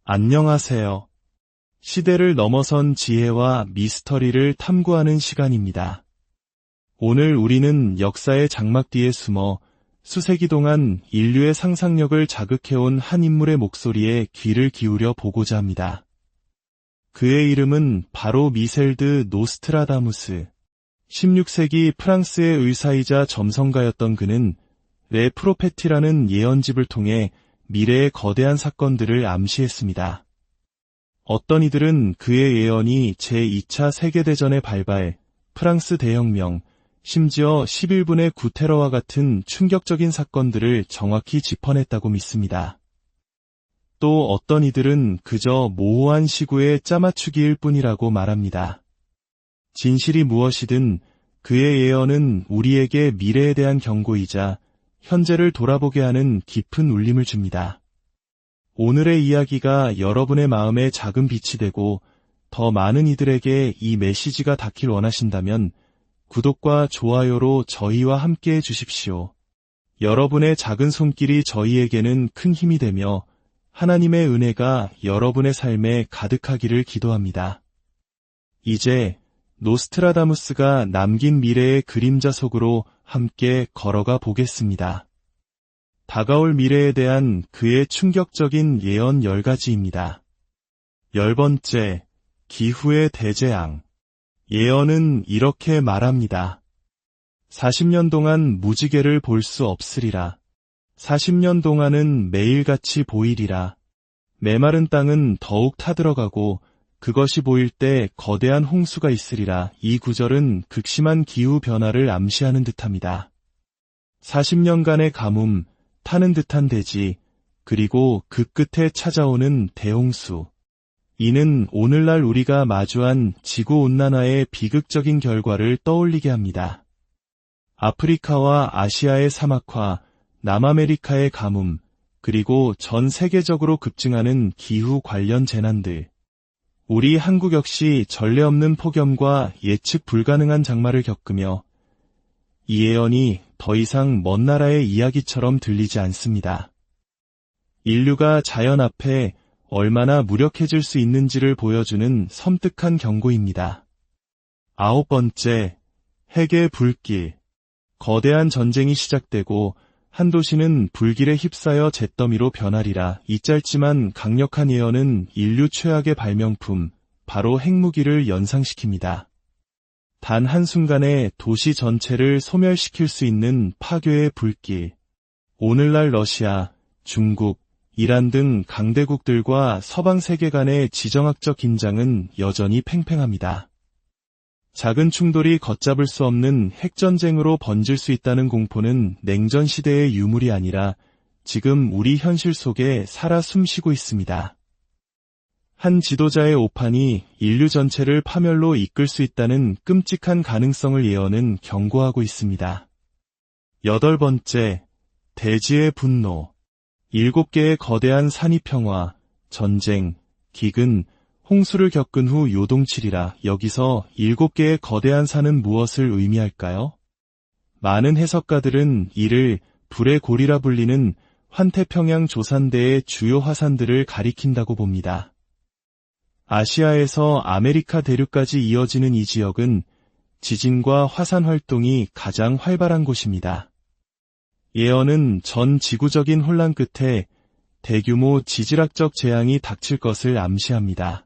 안녕하세요. 시대를 넘어선 지혜와 미스터리를 탐구하는 시간입니다. 오늘 우리는 역사의 장막 뒤에 숨어 수세기 동안 인류의 상상력을 자극해온 한 인물의 목소리에 귀를 기울여 보고자 합니다. 그의 이름은 바로 미셀 드 노스트라다무스. 16세기 프랑스의 의사이자 점성가였던 그는 레 프로페티라는 예언집을 통해 미래의 거대한 사건들을 암시했습니다. 어떤 이들은 그의 예언이 제2차 세계대전의 발발, 프랑스 대혁명, 심지어 11분의 9 테러와 같은 충격적인 사건들을 정확히 짚어냈다고 믿습니다. 또 어떤 이들은 그저 모호한 시구의 짜맞추기일 뿐이라고 말합니다. 진실이 무엇이든 그의 예언은 우리에게 미래에 대한 경고이자 현재를 돌아보게 하는 깊은 울림을 줍니다. 오늘의 이야기가 여러분의 마음에 작은 빛이 되고 더 많은 이들에게 이 메시지가 닿길 원하신다면 구독과 좋아요로 저희와 함께해 주십시오. 여러분의 작은 손길이 저희에게는 큰 힘이 되며 하나님의 은혜가 여러분의 삶에 가득하기를 기도합니다. 이제 노스트라다무스가 남긴 미래의 그림자 속으로 함께 걸어가 보겠습니다. 다가올 미래에 대한 그의 충격적인 예언 10가지입니다. 10번째, 기후의 대재앙. 예언은 이렇게 말합니다. 40년 동안 무지개를 볼 수 없으리라. 40년 동안은 매일같이 보이리라. 메마른 땅은 더욱 타들어가고 그것이 보일 때 거대한 홍수가 있으리라. 이 구절은 극심한 기후변화를 암시하는 듯합니다. 40년간의 가뭄, 타는 듯한 대지, 그리고 그 끝에 찾아오는 대홍수. 이는 오늘날 우리가 마주한 지구온난화의 비극적인 결과를 떠올리게 합니다. 아프리카와 아시아의 사막화, 남아메리카의 가뭄, 그리고 전 세계적으로 급증하는 기후 관련 재난들. 우리 한국 역시 전례 없는 폭염과 예측 불가능한 장마를 겪으며 이 예언이 더 이상 먼 나라의 이야기처럼 들리지 않습니다. 인류가 자연 앞에 얼마나 무력해질 수 있는지를 보여주는 섬뜩한 경고입니다. 9번째, 핵의 불길. 거대한 전쟁이 시작되고 한 도시는 불길에 휩싸여 잿더미로 변하리라. 이 짧지만 강력한 예언은 인류 최악의 발명품, 바로 핵무기를 연상시킵니다. 단 한순간에 도시 전체를 소멸시킬 수 있는 파괴의 불길. 오늘날 러시아, 중국, 이란 등 강대국들과 서방 세계 간의 지정학적 긴장은 여전히 팽팽합니다. 작은 충돌이 걷잡을 수 없는 핵전쟁으로 번질 수 있다는 공포는 냉전 시대의 유물이 아니라 지금 우리 현실 속에 살아 숨쉬고 있습니다. 한 지도자의 오판이 인류 전체를 파멸로 이끌 수 있다는 끔찍한 가능성을 예언은 경고하고 있습니다. 8번째, 대지의 분노. 7개의 거대한 산이평화, 전쟁, 기근, 홍수를 겪은 후 요동치리라. 여기서 7개의 거대한 산은 무엇을 의미할까요? 많은 해석가들은 이를 불의 고리라 불리는 환태평양 조산대의 주요 화산들을 가리킨다고 봅니다. 아시아에서 아메리카 대륙까지 이어지는 이 지역은 지진과 화산 활동이 가장 활발한 곳입니다. 예언은 전 지구적인 혼란 끝에 대규모 지질학적 재앙이 닥칠 것을 암시합니다.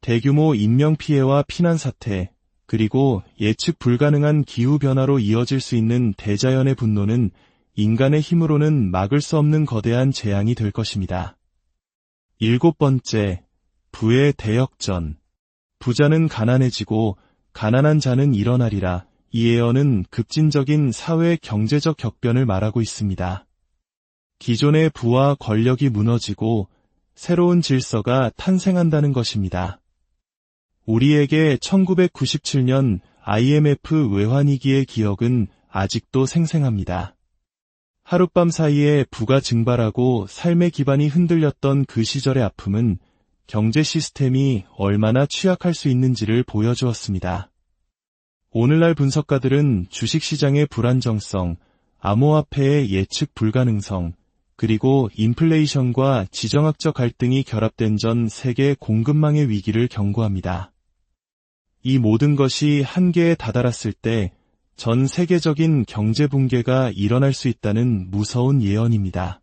대규모 인명피해와 피난사태, 그리고 예측 불가능한 기후변화로 이어질 수 있는 대자연의 분노는 인간의 힘으로는 막을 수 없는 거대한 재앙이 될 것입니다. 7번째, 부의 대역전. 부자는 가난해지고 가난한 자는 일어나리라. 이 예언은 급진적인 사회 경제적 격변을 말하고 있습니다. 기존의 부와 권력이 무너지고 새로운 질서가 탄생한다는 것입니다. 우리에게 1997년 IMF 외환위기의 기억은 아직도 생생합니다. 하룻밤 사이에 부가 증발하고 삶의 기반이 흔들렸던 그 시절의 아픔은 경제 시스템이 얼마나 취약할 수 있는지를 보여주었습니다. 오늘날 분석가들은 주식시장의 불안정성, 암호화폐의 예측 불가능성, 그리고 인플레이션과 지정학적 갈등이 결합된 전 세계 공급망의 위기를 경고합니다. 이 모든 것이 한계에 다다랐을 때 전 세계적인 경제 붕괴가 일어날 수 있다는 무서운 예언입니다.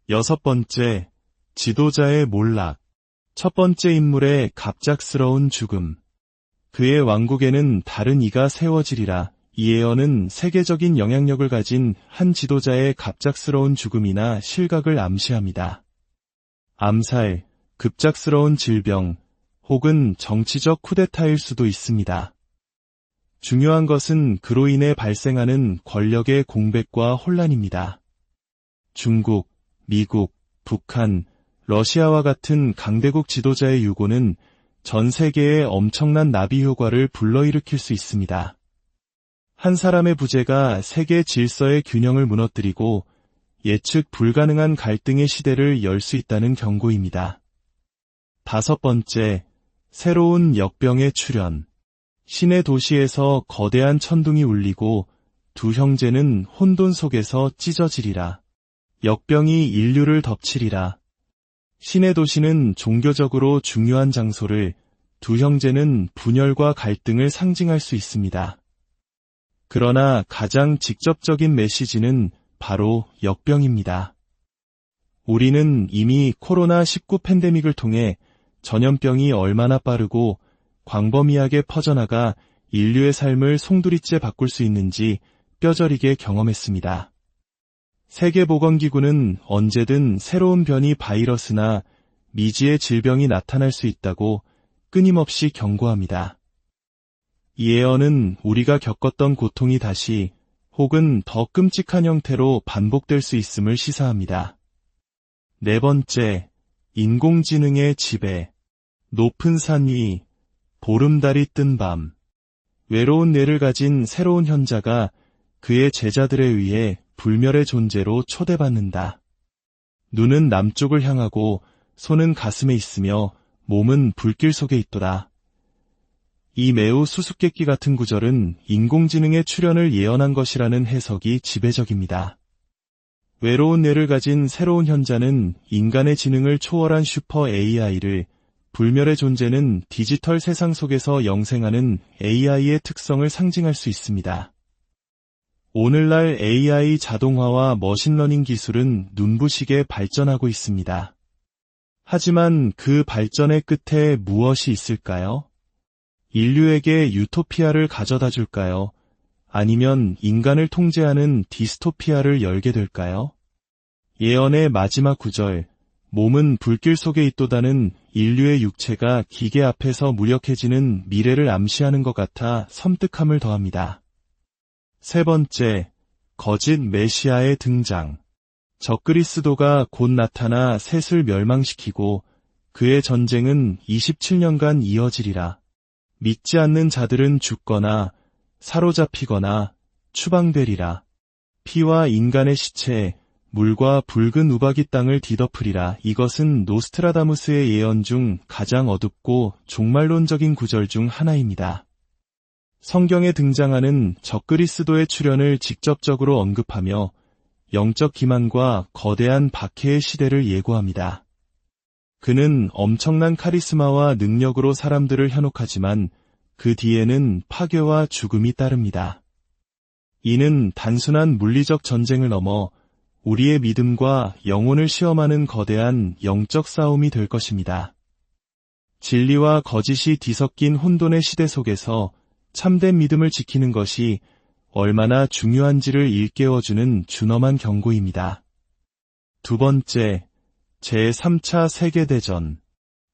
6번째, 지도자의 몰락. 첫 번째 인물의 갑작스러운 죽음. 그의 왕국에는 다른 이가 세워지리라. 이 예언은 세계적인 영향력을 가진 한 지도자의 갑작스러운 죽음이나 실각을 암시합니다. 암살, 급작스러운 질병, 혹은 정치적 쿠데타일 수도 있습니다. 중요한 것은 그로 인해 발생하는 권력의 공백과 혼란입니다. 중국, 미국, 북한, 러시아와 같은 강대국 지도자의 유고는 전 세계에 엄청난 나비 효과를 불러일으킬 수 있습니다. 한 사람의 부재가 세계 질서의 균형을 무너뜨리고 예측 불가능한 갈등의 시대를 열 수 있다는 경고입니다. 5번째, 새로운 역병의 출현. 신의 도시에서 거대한 천둥이 울리고 두 형제는 혼돈 속에서 찢어지리라. 역병이 인류를 덮치리라. 신의 도시는 종교적으로 중요한 장소를, 두 형제는 분열과 갈등을 상징할 수 있습니다. 그러나 가장 직접적인 메시지는 바로 역병입니다. 우리는 이미 코로나19 팬데믹을 통해 전염병이 얼마나 빠르고 광범위하게 퍼져나가 인류의 삶을 송두리째 바꿀 수 있는지 뼈저리게 경험했습니다. 세계보건기구는 언제든 새로운 변이 바이러스나 미지의 질병이 나타날 수 있다고 끊임없이 경고합니다. 이 예언은 우리가 겪었던 고통이 다시 혹은 더 끔찍한 형태로 반복될 수 있음을 시사합니다. 4번째, 인공지능의 지배. 높은 산 위, 보름달이 뜬 밤. 외로운 뇌를 가진 새로운 현자가 그의 제자들에 의해 불멸의 존재로 초대받는다. 눈은 남쪽을 향하고 손은 가슴에 있으며 몸은 불길 속에 있도다. 이 매우 수수께끼 같은 구절은 인공지능의 출현을 예언한 것이라는 해석이 지배적입니다. 외로운 뇌를 가진 새로운 현자는 인간의 지능을 초월한 슈퍼 AI를, 불멸의 존재는 디지털 세상 속에서 영생하는 AI의 특성을 상징할 수 있습니다. 오늘날 AI 자동화와 머신러닝 기술은 눈부시게 발전하고 있습니다. 하지만 그 발전의 끝에 무엇이 있을까요? 인류에게 유토피아를 가져다 줄까요? 아니면 인간을 통제하는 디스토피아를 열게 될까요? 예언의 마지막 구절, 몸은 불길 속에 있도다는 인류의 육체가 기계 앞에서 무력해지는 미래를 암시하는 것 같아 섬뜩함을 더합니다. 3번째, 거짓 메시아의 등장. 적그리스도가 곧 나타나 셋을 멸망시키고 그의 전쟁은 27년간 이어지리라. 믿지 않는 자들은 죽거나 사로잡히거나 추방되리라. 피와 인간의 시체, 물과 붉은 우박이 땅을 뒤덮으리라. 이것은 노스트라다무스의 예언 중 가장 어둡고 종말론적인 구절 중 하나입니다. 성경에 등장하는 적그리스도의 출현을 직접적으로 언급하며 영적 기만과 거대한 박해의 시대를 예고합니다. 그는 엄청난 카리스마와 능력으로 사람들을 현혹하지만 그 뒤에는 파괴와 죽음이 따릅니다. 이는 단순한 물리적 전쟁을 넘어 우리의 믿음과 영혼을 시험하는 거대한 영적 싸움이 될 것입니다. 진리와 거짓이 뒤섞인 혼돈의 시대 속에서 참된 믿음을 지키는 것이 얼마나 중요한지를 일깨워주는 준엄한 경고입니다. 2번째, 제3차 세계대전.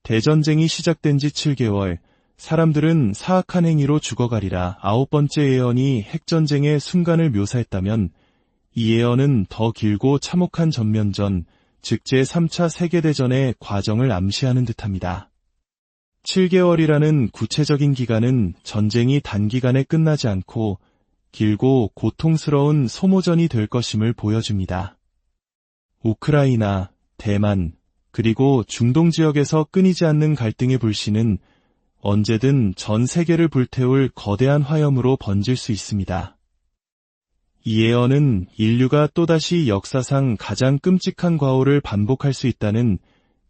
대전쟁이 시작된 지 7개월, 사람들은 사악한 행위로 죽어가리라. 9번째 예언이 핵전쟁의 순간을 묘사했다면 이 예언은 더 길고 참혹한 전면전, 즉 제3차 세계대전의 과정을 암시하는 듯합니다. 7개월이라는 구체적인 기간은 전쟁이 단기간에 끝나지 않고 길고 고통스러운 소모전이 될 것임을 보여줍니다. 우크라이나, 대만, 그리고 중동 지역에서 끊이지 않는 갈등의 불씨는 언제든 전 세계를 불태울 거대한 화염으로 번질 수 있습니다. 이 예언은 인류가 또다시 역사상 가장 끔찍한 과오를 반복할 수 있다는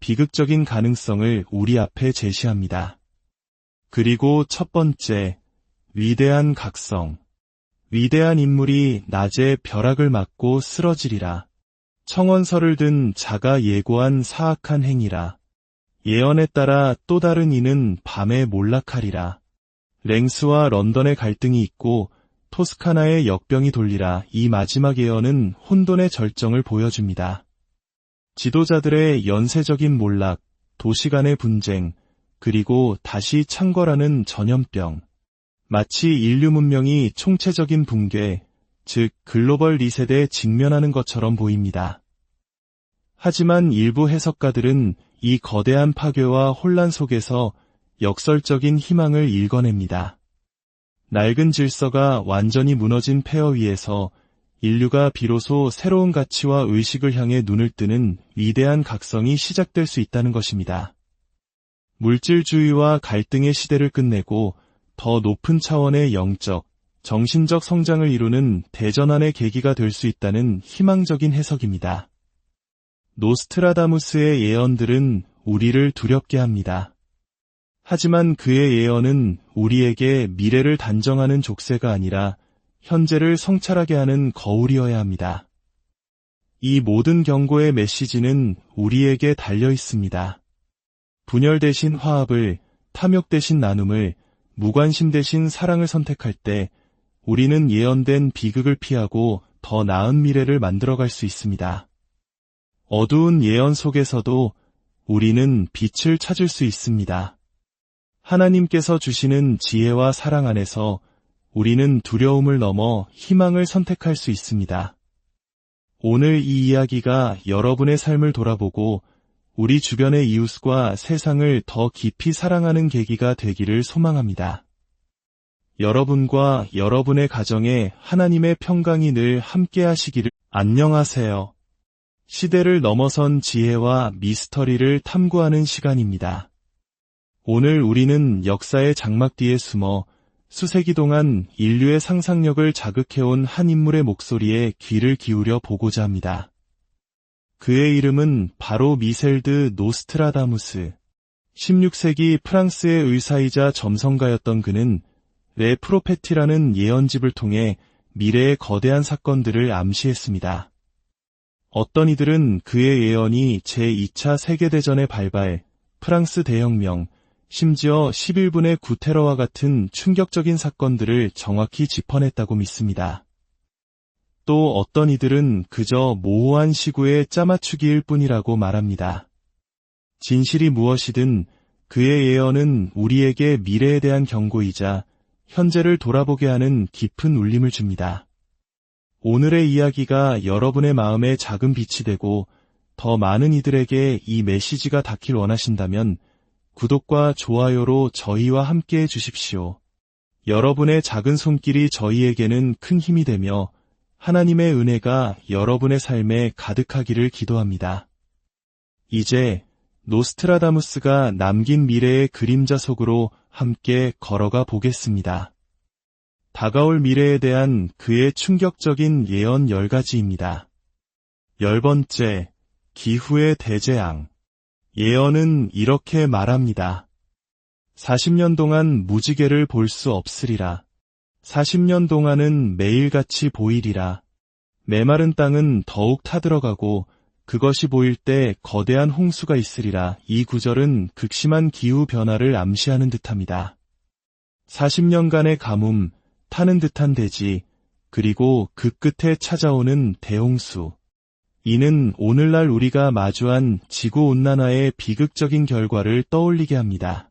비극적인 가능성을 우리 앞에 제시합니다. 그리고 첫 번째, 위대한 각성. 위대한 인물이 낮에 벼락을 맞고 쓰러지리라. 청원서를 든 자가 예고한 사악한 행위라. 예언에 따라 또 다른 이는 밤에 몰락하리라. 랭스와 런던의 갈등이 있고 토스카나의 역병이 돌리라. 이 마지막 예언은 혼돈의 절정을 보여줍니다. 지도자들의 연쇄적인 몰락, 도시 간의 분쟁, 그리고 다시 창궐하는 전염병. 마치 인류 문명이 총체적인 붕괴, 즉 글로벌 리셋에 직면하는 것처럼 보입니다. 하지만 일부 해석가들은 이 거대한 파괴와 혼란 속에서 역설적인 희망을 일궈냅니다. 낡은 질서가 완전히 무너진 폐허 위에서 인류가 비로소 새로운 가치와 의식을 향해 눈을 뜨는 위대한 각성이 시작될 수 있다는 것입니다. 물질주의와 갈등의 시대를 끝내고 더 높은 차원의 영적, 정신적 성장을 이루는 대전환의 계기가 될 수 있다는 희망적인 해석입니다. 노스트라다무스의 예언들은 우리를 두렵게 합니다. 하지만 그의 예언은 우리에게 미래를 단정하는 족쇄가 아니라 현재를 성찰하게 하는 거울이어야 합니다. 이 모든 경고의 메시지는 우리에게 달려 있습니다. 분열 대신 화합을, 탐욕 대신 나눔을, 무관심 대신 사랑을 선택할 때 우리는 예언된 비극을 피하고 더 나은 미래를 만들어갈 수 있습니다. 어두운 예언 속에서도 우리는 빛을 찾을 수 있습니다. 하나님께서 주시는 지혜와 사랑 안에서 우리는 두려움을 넘어 희망을 선택할 수 있습니다. 오늘 이 이야기가 여러분의 삶을 돌아보고 우리 주변의 이웃과 세상을 더 깊이 사랑하는 계기가 되기를 소망합니다. 여러분과 여러분의 가정에 하나님의 평강이 늘 함께 하시기를. 안녕하세요. 시대를 넘어선 지혜와 미스터리를 탐구하는 시간입니다. 오늘 우리는 역사의 장막 뒤에 숨어 수세기 동안 인류의 상상력을 자극해온 한 인물의 목소리에 귀를 기울여 보고자 합니다. 그의 이름은 바로 미셀드 노스트라다무스. 16세기 프랑스의 의사이자 점성가였던 그는 레 프로페티라는 예언집을 통해 미래의 거대한 사건들을 암시했습니다. 어떤 이들은 그의 예언이 제2차 세계대전의 발발, 프랑스 대혁명, 심지어 11분의 9 테러와 같은 충격적인 사건들을 정확히 짚어냈다고 믿습니다. 또 어떤 이들은 그저 모호한 시구의 짜맞추기일 뿐이라고 말합니다. 진실이 무엇이든 그의 예언은 우리에게 미래에 대한 경고이자 현재를 돌아보게 하는 깊은 울림을 줍니다. 오늘의 이야기가 여러분의 마음에 작은 빛이 되고 더 많은 이들에게 이 메시지가 닿길 원하신다면 구독과 좋아요로 저희와 함께해 주십시오. 여러분의 작은 손길이 저희에게는 큰 힘이 되며 하나님의 은혜가 여러분의 삶에 가득하기를 기도합니다. 이제 노스트라다무스가 남긴 미래의 그림자 속으로 함께 걸어가 보겠습니다. 다가올 미래에 대한 그의 충격적인 예언 10가지입니다. 10번째, 기후의 대재앙. 예언은 이렇게 말합니다. 40년 동안 무지개를 볼 수 없으리라. 40년 동안은 매일같이 보이리라. 메마른 땅은 더욱 타들어가고 그것이 보일 때 거대한 홍수가 있으리라. 이 구절은 극심한 기후변화를 암시하는 듯합니다. 40년간의 가뭄, 타는 듯한 대지, 그리고 그 끝에 찾아오는 대홍수. 이는 오늘날 우리가 마주한 지구온난화의 비극적인 결과를 떠올리게 합니다.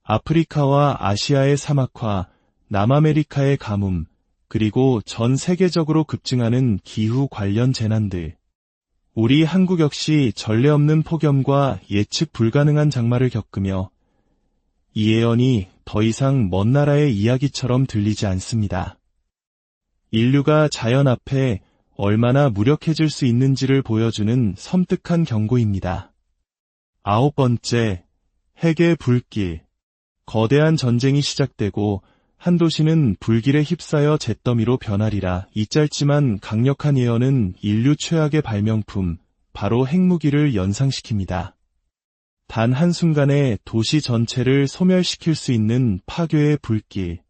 아프리카와 아시아의 사막화, 남아메리카의 가뭄, 그리고 전 세계적으로 급증하는 기후 관련 재난들. 우리 한국 역시 전례 없는 폭염과 예측 불가능한 장마를 겪으며 이 예언이 더 이상 먼 나라의 이야기처럼 들리지 않습니다. 인류가 자연 앞에 얼마나 무력해질 수 있는지를 보여주는 섬뜩한 경고입니다. 9번째, 핵의 불길. 거대한 전쟁이 시작되고 한 도시는 불길에 휩싸여 잿더미로 변하리라. 이 짧지만 강력한 예언은 인류 최악의 발명품, 바로 핵무기를 연상시킵니다. 단 한순간에 도시 전체를 소멸시킬 수 있는 파괴의 불길.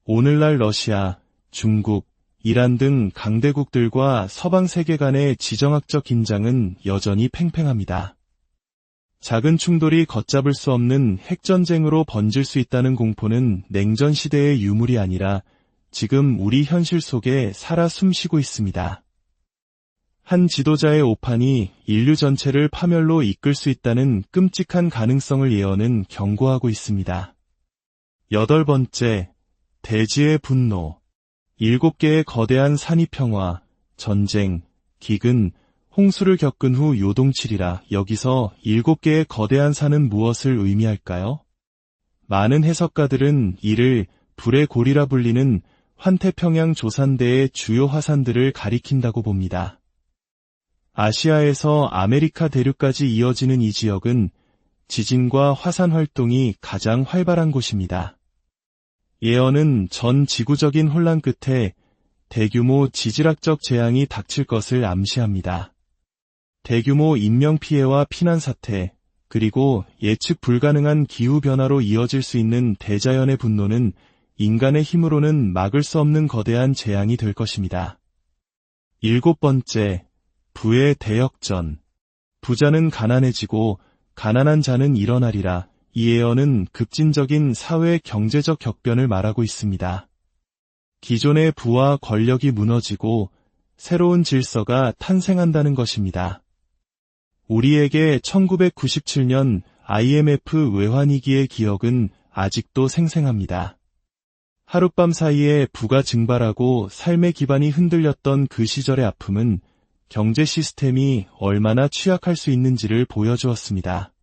오늘날 러시아, 중국, 이란 등 강대국들과 서방 세계 간의 지정학적 긴장은 여전히 팽팽합니다. 작은 충돌이 걷잡을 수 없는 핵전쟁으로 번질 수 있다는 공포는 냉전 시대의 유물이 아니라 지금 우리 현실 속에 살아 숨쉬고 있습니다. 한 지도자의 오판이 인류 전체를 파멸로 이끌 수 있다는 끔찍한 가능성을 예언은 경고하고 있습니다. 8번째, 대지의 분노. 7개의 거대한 산이 평화, 전쟁, 기근, 홍수를 겪은 후 요동치리라. 여기서 7개의 거대한 산은 무엇을 의미할까요? 많은 해석가들은 이를 불의 고리라 불리는 환태평양 조산대의 주요 화산들을 가리킨다고 봅니다. 아시아에서 아메리카 대륙까지 이어지는 이 지역은 지진과 화산 활동이 가장 활발한 곳입니다. 예언은 전 지구적인 혼란 끝에 대규모 지질학적 재앙이 닥칠 것을 암시합니다. 대규모 인명피해와 피난사태, 그리고 예측 불가능한 기후변화로 이어질 수 있는 대자연의 분노는 인간의 힘으로는 막을 수 없는 거대한 재앙이 될 것입니다. 7번째, 부의 대역전. 부자는 가난해지고 가난한 자는 일어나리라. 이 예언은 급진적인 사회 경제적 격변을 말하고 있습니다. 기존의 부와 권력이 무너지고 새로운 질서가 탄생한다는 것입니다. 우리에게 1997년 IMF 외환위기의 기억은 아직도 생생합니다. 하룻밤 사이에 부가 증발하고 삶의 기반이 흔들렸던 그 시절의 아픔은 경제 시스템이 얼마나 취약할 수 있는지를 보여주었습니다.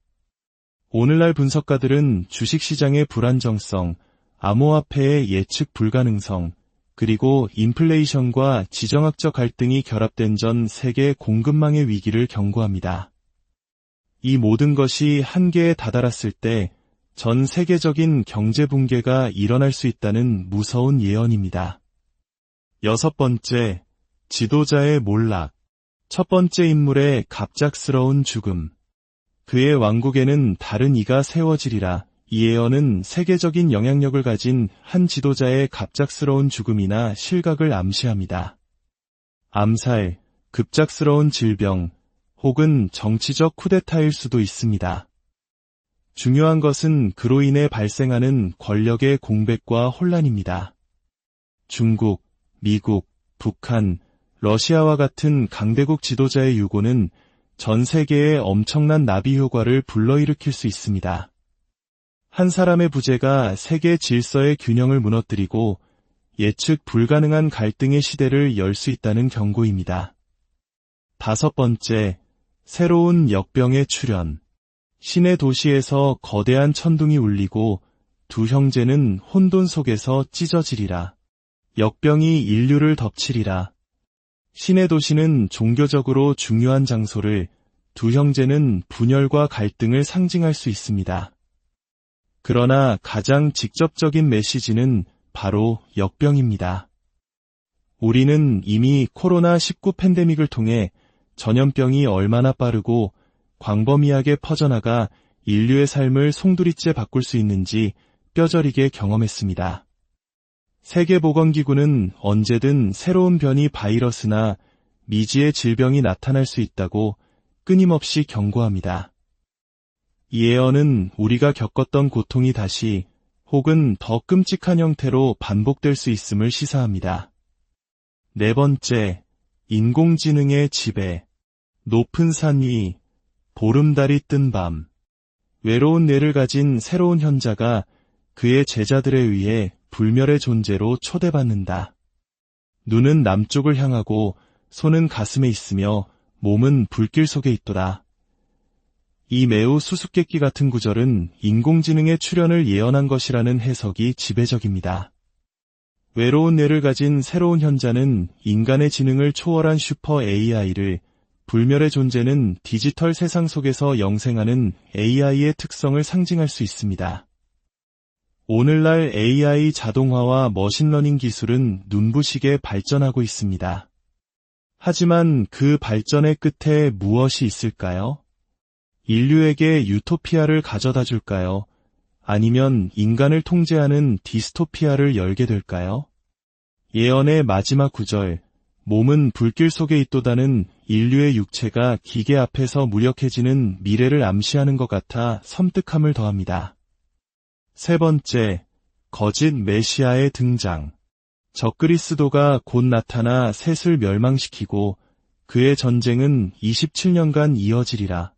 오늘날 분석가들은 주식시장의 불안정성, 암호화폐의 예측 불가능성, 그리고 인플레이션과 지정학적 갈등이 결합된 전 세계 공급망의 위기를 경고합니다. 이 모든 것이 한계에 다다랐을 때 전 세계적인 경제 붕괴가 일어날 수 있다는 무서운 예언입니다. 6번째, 지도자의 몰락. 첫 번째 인물의 갑작스러운 죽음. 그의 왕국에는 다른 이가 세워지리라. 이 예언은 세계적인 영향력을 가진 한 지도자의 갑작스러운 죽음이나 실각을 암시합니다. 암살, 급작스러운 질병, 혹은 정치적 쿠데타일 수도 있습니다. 중요한 것은 그로 인해 발생하는 권력의 공백과 혼란입니다. 중국, 미국, 북한, 러시아와 같은 강대국 지도자의 유고는 전 세계에 엄청난 나비 효과를 불러일으킬 수 있습니다. 한 사람의 부재가 세계 질서의 균형을 무너뜨리고 예측 불가능한 갈등의 시대를 열 수 있다는 경고입니다. 5번째, 새로운 역병의 출현. 신의 도시에서 거대한 천둥이 울리고 두 형제는 혼돈 속에서 찢어지리라. 역병이 인류를 덮치리라. 신의 도시는 종교적으로 중요한 장소를, 두 형제는 분열과 갈등을 상징할 수 있습니다. 그러나 가장 직접적인 메시지는 바로 역병입니다. 우리는 이미 코로나19 팬데믹을 통해 전염병이 얼마나 빠르고 광범위하게 퍼져나가 인류의 삶을 송두리째 바꿀 수 있는지 뼈저리게 경험했습니다. 세계보건기구는 언제든 새로운 변이 바이러스나 미지의 질병이 나타날 수 있다고 끊임없이 경고합니다. 이 예언은 우리가 겪었던 고통이 다시 혹은 더 끔찍한 형태로 반복될 수 있음을 시사합니다. 4번째, 인공지능의 지배. 높은 산 위, 보름달이 뜬 밤. 외로운 뇌를 가진 새로운 현자가 그의 제자들에 의해 불멸의 존재로 초대받는다. 눈은 남쪽을 향하고 손은 가슴에 있으며 몸은 불길 속에 있도다. 이 매우 수수께끼 같은 구절은 인공지능의 출현을 예언한 것이라는 해석이 지배적입니다. 외로운 뇌를 가진 새로운 현자는 인간의 지능을 초월한 슈퍼 AI를, 불멸의 존재는 디지털 세상 속에서 영생하는 AI의 특성을 상징할 수 있습니다. 오늘날 AI 자동화와 머신러닝 기술은 눈부시게 발전하고 있습니다. 하지만 그 발전의 끝에 무엇이 있을까요? 인류에게 유토피아를 가져다 줄까요? 아니면 인간을 통제하는 디스토피아를 열게 될까요? 예언의 마지막 구절, 몸은 불길 속에 있도다는 인류의 육체가 기계 앞에서 무력해지는 미래를 암시하는 것 같아 섬뜩함을 더합니다. 세 번째, 거짓 메시아의 등장. 적그리스도가 곧 나타나 셋을 멸망시키고 그의 전쟁은 27년간 이어지리라.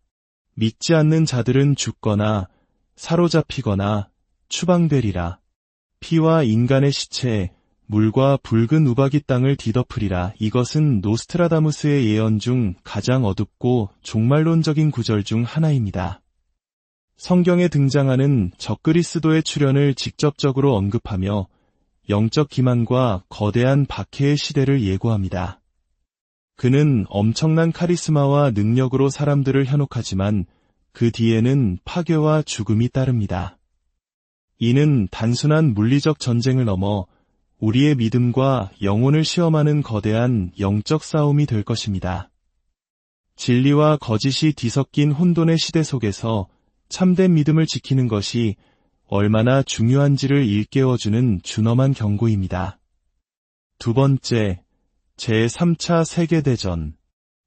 믿지 않는 자들은 죽거나 사로잡히거나 추방되리라. 피와 인간의 시체, 물과 붉은 우박이 땅을 뒤덮으리라. 이것은 노스트라다무스의 예언 중 가장 어둡고 종말론적인 구절 중 하나입니다. 성경에 등장하는 적그리스도의 출현을 직접적으로 언급하며 영적 기만과 거대한 박해의 시대를 예고합니다. 그는 엄청난 카리스마와 능력으로 사람들을 현혹하지만 그 뒤에는 파괴와 죽음이 따릅니다. 이는 단순한 물리적 전쟁을 넘어 우리의 믿음과 영혼을 시험하는 거대한 영적 싸움이 될 것입니다. 진리와 거짓이 뒤섞인 혼돈의 시대 속에서 참된 믿음을 지키는 것이 얼마나 중요한지를 일깨워주는 준엄한 경고입니다. 두 번째, 제3차 세계대전.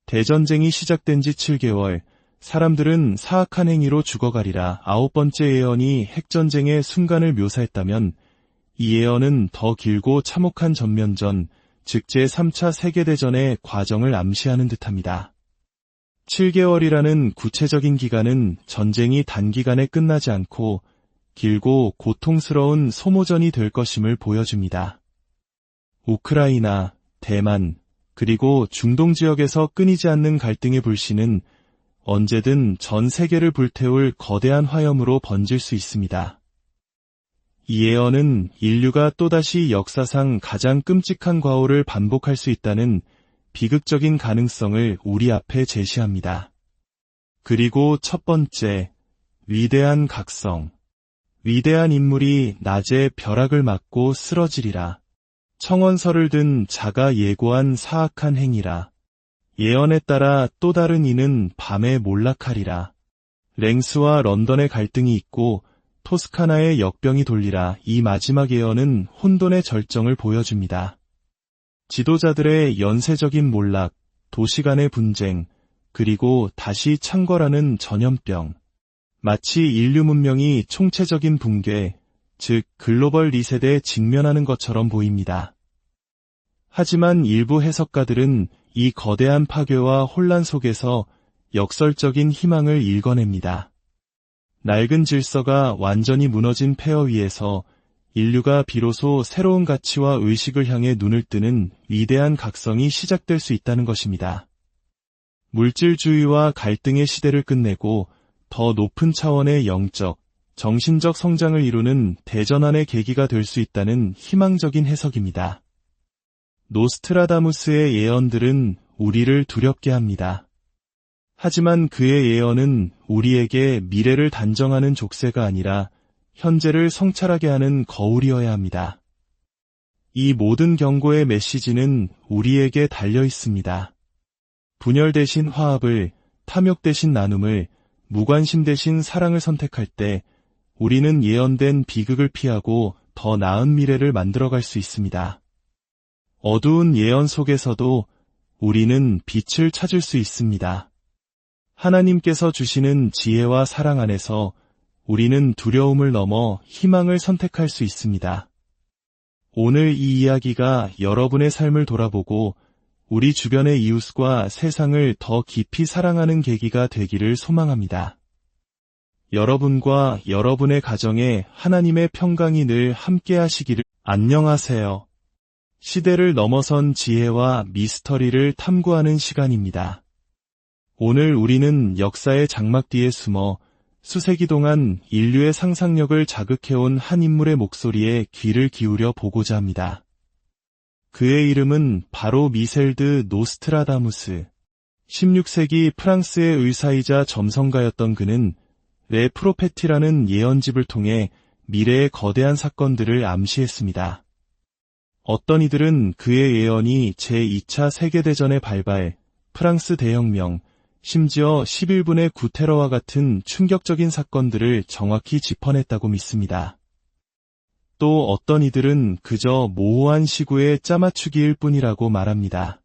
대전쟁이 시작된 지 7개월, 사람들은 사악한 행위로 죽어가리라. 아홉 번째 예언이 핵전쟁의 순간을 묘사했다면 이 예언은 더 길고 참혹한 전면전, 즉 제3차 세계대전의 과정을 암시하는 듯합니다. 7개월이라는 구체적인 기간은 전쟁이 단기간에 끝나지 않고 길고 고통스러운 소모전이 될 것임을 보여줍니다. 우크라이나, 대만, 그리고 중동 지역에서 끊이지 않는 갈등의 불씨는 언제든 전 세계를 불태울 거대한 화염으로 번질 수 있습니다. 이 예언은 인류가 또다시 역사상 가장 끔찍한 과오를 반복할 수 있다는 비극적인 가능성을 우리 앞에 제시합니다. 그리고 첫 번째, 위대한 각성. 위대한 인물이 낮에 벼락을 맞고 쓰러지리라. 청원서를 든 자가 예고한 사악한 행위라. 예언에 따라 또 다른 이는 밤에 몰락하리라. 랭스와 런던의 갈등이 있고 토스카나의 역병이 돌리라. 이 마지막 예언은 혼돈의 절정을 보여줍니다. 지도자들의 연쇄적인 몰락, 도시 간의 분쟁, 그리고 다시 창궐하는 전염병. 마치 인류 문명이 총체적인 붕괴, 즉 글로벌 리셋에 직면하는 것처럼 보입니다. 하지만 일부 해석가들은 이 거대한 파괴와 혼란 속에서 역설적인 희망을 일궈냅니다. 낡은 질서가 완전히 무너진 폐허 위에서 인류가 비로소 새로운 가치와 의식을 향해 눈을 뜨는 위대한 각성이 시작될 수 있다는 것입니다. 물질주의와 갈등의 시대를 끝내고 더 높은 차원의 영적, 정신적 성장을 이루는 대전환의 계기가 될 수 있다는 희망적인 해석입니다. 노스트라다무스의 예언들은 우리를 두렵게 합니다. 하지만 그의 예언은 우리에게 미래를 단정하는 족쇄가 아니라 현재를 성찰하게 하는 거울이어야 합니다. 이 모든 경고의 메시지는 우리에게 달려 있습니다. 분열 대신 화합을, 탐욕 대신 나눔을, 무관심 대신 사랑을 선택할 때 우리는 예언된 비극을 피하고 더 나은 미래를 만들어갈 수 있습니다. 어두운 예언 속에서도 우리는 빛을 찾을 수 있습니다. 하나님께서 주시는 지혜와 사랑 안에서 우리는 두려움을 넘어 희망을 선택할 수 있습니다. 오늘 이 이야기가 여러분의 삶을 돌아보고 우리 주변의 이웃과 세상을 더 깊이 사랑하는 계기가 되기를 소망합니다. 여러분과 여러분의 가정에 하나님의 평강이 늘 함께 하시기를. 안녕하세요. 시대를 넘어선 지혜와 미스터리를 탐구하는 시간입니다. 오늘 우리는 역사의 장막 뒤에 숨어 수세기 동안 인류의 상상력을 자극해온 한 인물의 목소리에 귀를 기울여 보고자 합니다. 그의 이름은 바로 미셀드 노스트라다무스. 16세기 프랑스의 의사이자 점성가였던 그는 레 프로페티라는 예언집을 통해 미래의 거대한 사건들을 암시했습니다. 어떤 이들은 그의 예언이 제2차 세계대전의 발발, 프랑스 대혁명, 심지어 11분의 9 테러와 같은 충격적인 사건들을 정확히 짚어냈다고 믿습니다. 또 어떤 이들은 그저 모호한 시구의 짜맞추기일 뿐이라고 말합니다.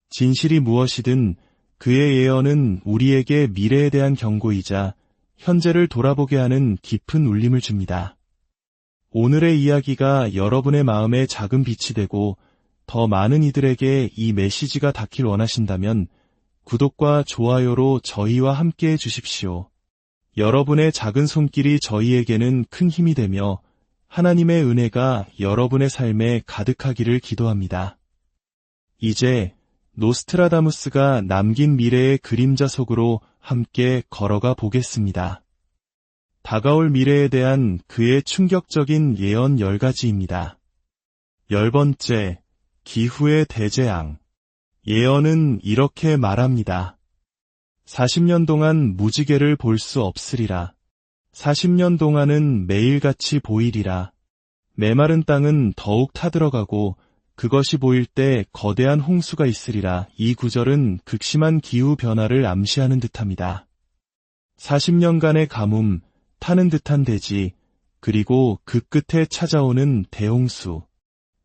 진실이 무엇이든 그의 예언은 우리에게 미래에 대한 경고이자 현재를 돌아보게 하는 깊은 울림을 줍니다. 오늘의 이야기가 여러분의 마음에 작은 빛이 되고 더 많은 이들에게 이 메시지가 닿길 원하신다면 구독과 좋아요로 저희와 함께 해주십시오. 여러분의 작은 손길이 저희에게는 큰 힘이 되며 하나님의 은혜가 여러분의 삶에 가득하기를 기도합니다. 이제 노스트라다무스가 남긴 미래의 그림자 속으로 함께 걸어가 보겠습니다. 다가올 미래에 대한 그의 충격적인 예언 10가지입니다. 10번째, 기후의 대재앙. 예언은 이렇게 말합니다. 40년 동안 무지개를 볼 수 없으리라. 40년 동안은 매일같이 보이리라. 메마른 땅은 더욱 타들어가고 그것이 보일 때 거대한 홍수가 있으리라. 이 구절은 극심한 기후변화를 암시하는 듯합니다. 40년간의 가뭄, 타는 듯한 대지, 그리고 그 끝에 찾아오는 대홍수.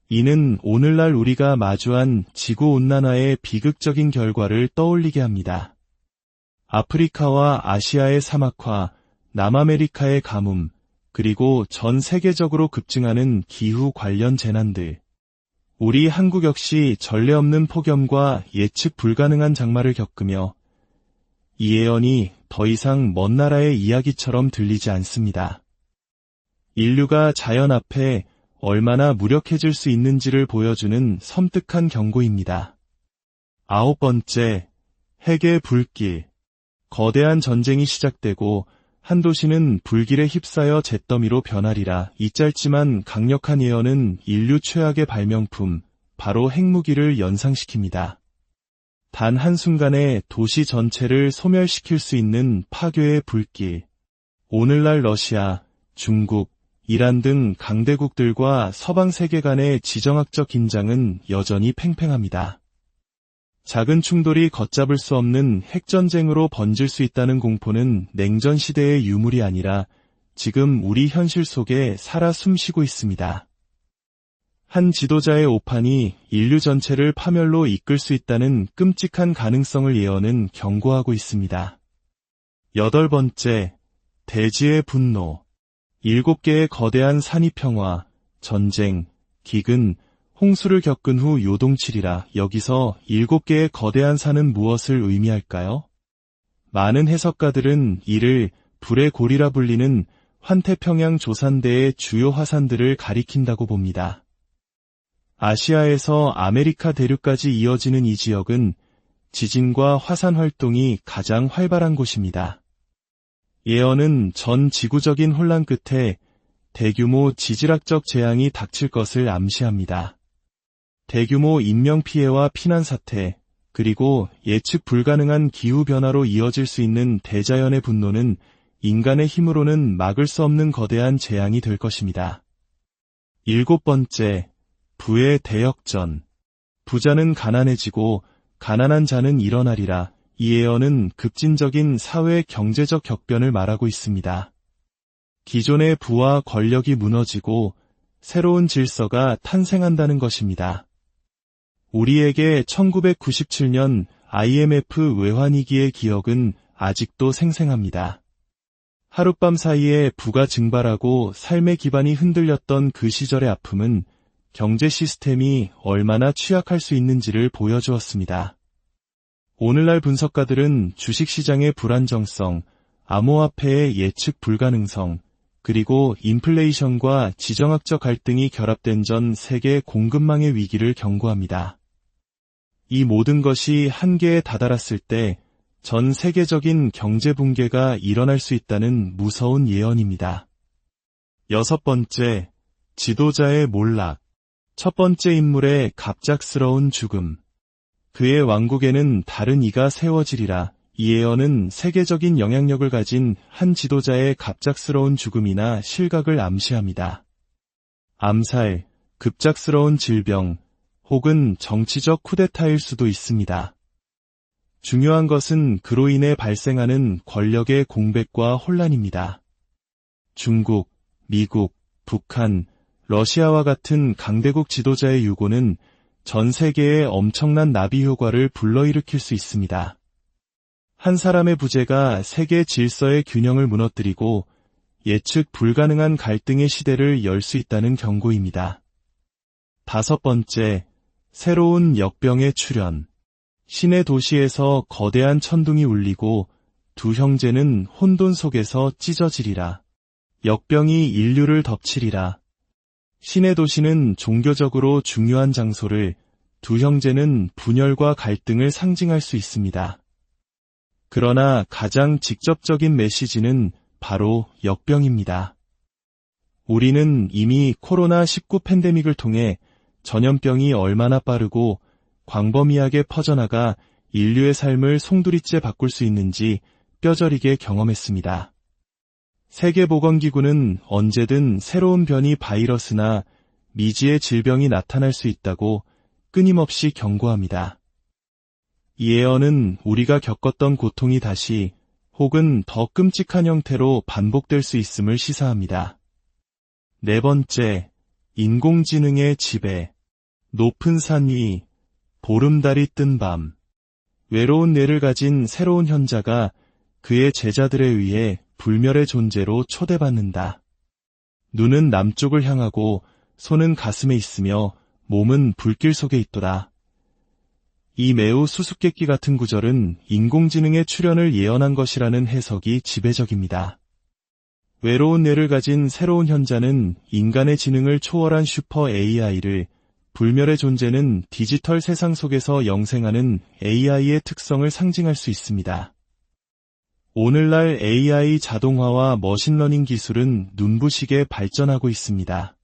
이는 오늘날 우리가 마주한 지구온난화의 비극적인 결과를 떠올리게 합니다. 아프리카와 아시아의 사막화, 남아메리카의 가뭄, 그리고 전 세계적으로 급증하는 기후 관련 재난들. 우리 한국 역시 전례 없는 폭염과 예측 불가능한 장마를 겪으며 이 예언이 더 이상 먼 나라의 이야기처럼 들리지 않습니다. 인류가 자연 앞에 얼마나 무력해질 수 있는지를 보여주는 섬뜩한 경고입니다. 9번째, 핵의 불길. 거대한 전쟁이 시작되고 한 도시는 불길에 휩싸여 잿더미로 변하리라. 이 짧지만 강력한 예언은 인류 최악의 발명품, 바로 핵무기를 연상시킵니다. 단 한순간에 도시 전체를 소멸시킬 수 있는 파괴의 불길. 오늘날 러시아, 중국, 이란 등 강대국들과 서방 세계 간의 지정학적 긴장은 여전히 팽팽합니다. 작은 충돌이 걷잡을 수 없는 핵전쟁으로 번질 수 있다는 공포는 냉전 시대의 유물이 아니라 지금 우리 현실 속에 살아 숨쉬고 있습니다. 한 지도자의 오판이 인류 전체를 파멸로 이끌 수 있다는 끔찍한 가능성을 예언은 경고하고 있습니다. 8번째, 대지의 분노. 7개의 거대한 산이평화, 전쟁, 기근, 홍수를 겪은 후 요동치리라. 여기서 7개의 거대한 산은 무엇을 의미할까요? 많은 해석가들은 이를 불의 고리라 불리는 환태평양 조산대의 주요 화산들을 가리킨다고 봅니다. 아시아에서 아메리카 대륙까지 이어지는 이 지역은 지진과 화산 활동이 가장 활발한 곳입니다. 예언은 전 지구적인 혼란 끝에 대규모 지질학적 재앙이 닥칠 것을 암시합니다. 대규모 인명피해와 피난사태, 그리고 예측 불가능한 기후변화로 이어질 수 있는 대자연의 분노는 인간의 힘으로는 막을 수 없는 거대한 재앙이 될 것입니다. 7번째, 부의 대역전. 부자는 가난해지고 가난한 자는 일어나리라. 이 예언은 급진적인 사회 경제적 격변을 말하고 있습니다. 기존의 부와 권력이 무너지고 새로운 질서가 탄생한다는 것입니다. 우리에게 1997년 IMF 외환위기의 기억은 아직도 생생합니다. 하룻밤 사이에 부가 증발하고 삶의 기반이 흔들렸던 그 시절의 아픔은 경제 시스템이 얼마나 취약할 수 있는지를 보여주었습니다. 오늘날 분석가들은 주식시장의 불안정성, 암호화폐의 예측 불가능성, 그리고 인플레이션과 지정학적 갈등이 결합된 전 세계 공급망의 위기를 경고합니다. 이 모든 것이 한계에 다다랐을 때 전 세계적인 경제 붕괴가 일어날 수 있다는 무서운 예언입니다. 6번째, 지도자의 몰락. 첫 번째 인물의 갑작스러운 죽음. 그의 왕국에는 다른 이가 세워지리라. 이 예언은 세계적인 영향력을 가진 한 지도자의 갑작스러운 죽음이나 실각을 암시합니다. 암살, 급작스러운 질병, 혹은 정치적 쿠데타일 수도 있습니다. 중요한 것은 그로 인해 발생하는 권력의 공백과 혼란입니다. 중국, 미국, 북한, 러시아와 같은 강대국 지도자의 유고는 전 세계에 엄청난 나비 효과를 불러일으킬 수 있습니다. 한 사람의 부재가 세계 질서의 균형을 무너뜨리고 예측 불가능한 갈등의 시대를 열 수 있다는 경고입니다. 5번째, 새로운 역병의 출현. 신의 도시에서 거대한 천둥이 울리고 두 형제는 혼돈 속에서 찢어지리라. 역병이 인류를 덮치리라. 신의 도시는 종교적으로 중요한 장소를, 두 형제는 분열과 갈등을 상징할 수 있습니다. 그러나 가장 직접적인 메시지는 바로 역병입니다. 우리는 이미 코로나19 팬데믹을 통해 전염병이 얼마나 빠르고 광범위하게 퍼져나가 인류의 삶을 송두리째 바꿀 수 있는지 뼈저리게 경험했습니다. 세계보건기구는 언제든 새로운 변이 바이러스나 미지의 질병이 나타날 수 있다고 끊임없이 경고합니다. 이 예언은 우리가 겪었던 고통이 다시 혹은 더 끔찍한 형태로 반복될 수 있음을 시사합니다. 4번째, 인공지능의 지배. 높은 산 위, 보름달이 뜬 밤. 외로운 뇌를 가진 새로운 현자가 그의 제자들에 의해 불멸의 존재로 초대받는다. 눈은 남쪽을 향하고 손은 가슴에 있으며 몸은 불길 속에 있도다. 이 매우 수수께끼 같은 구절은 인공지능의 출현을 예언한 것이라는 해석이 지배적입니다. 외로운 뇌를 가진 새로운 현자는 인간의 지능을 초월한 슈퍼 AI를, 불멸의 존재는 디지털 세상 속에서 영생하는 AI의 특성을 상징할 수 있습니다. 오늘날 AI 자동화와 머신러닝 기술은 눈부시게 발전하고 있습니다.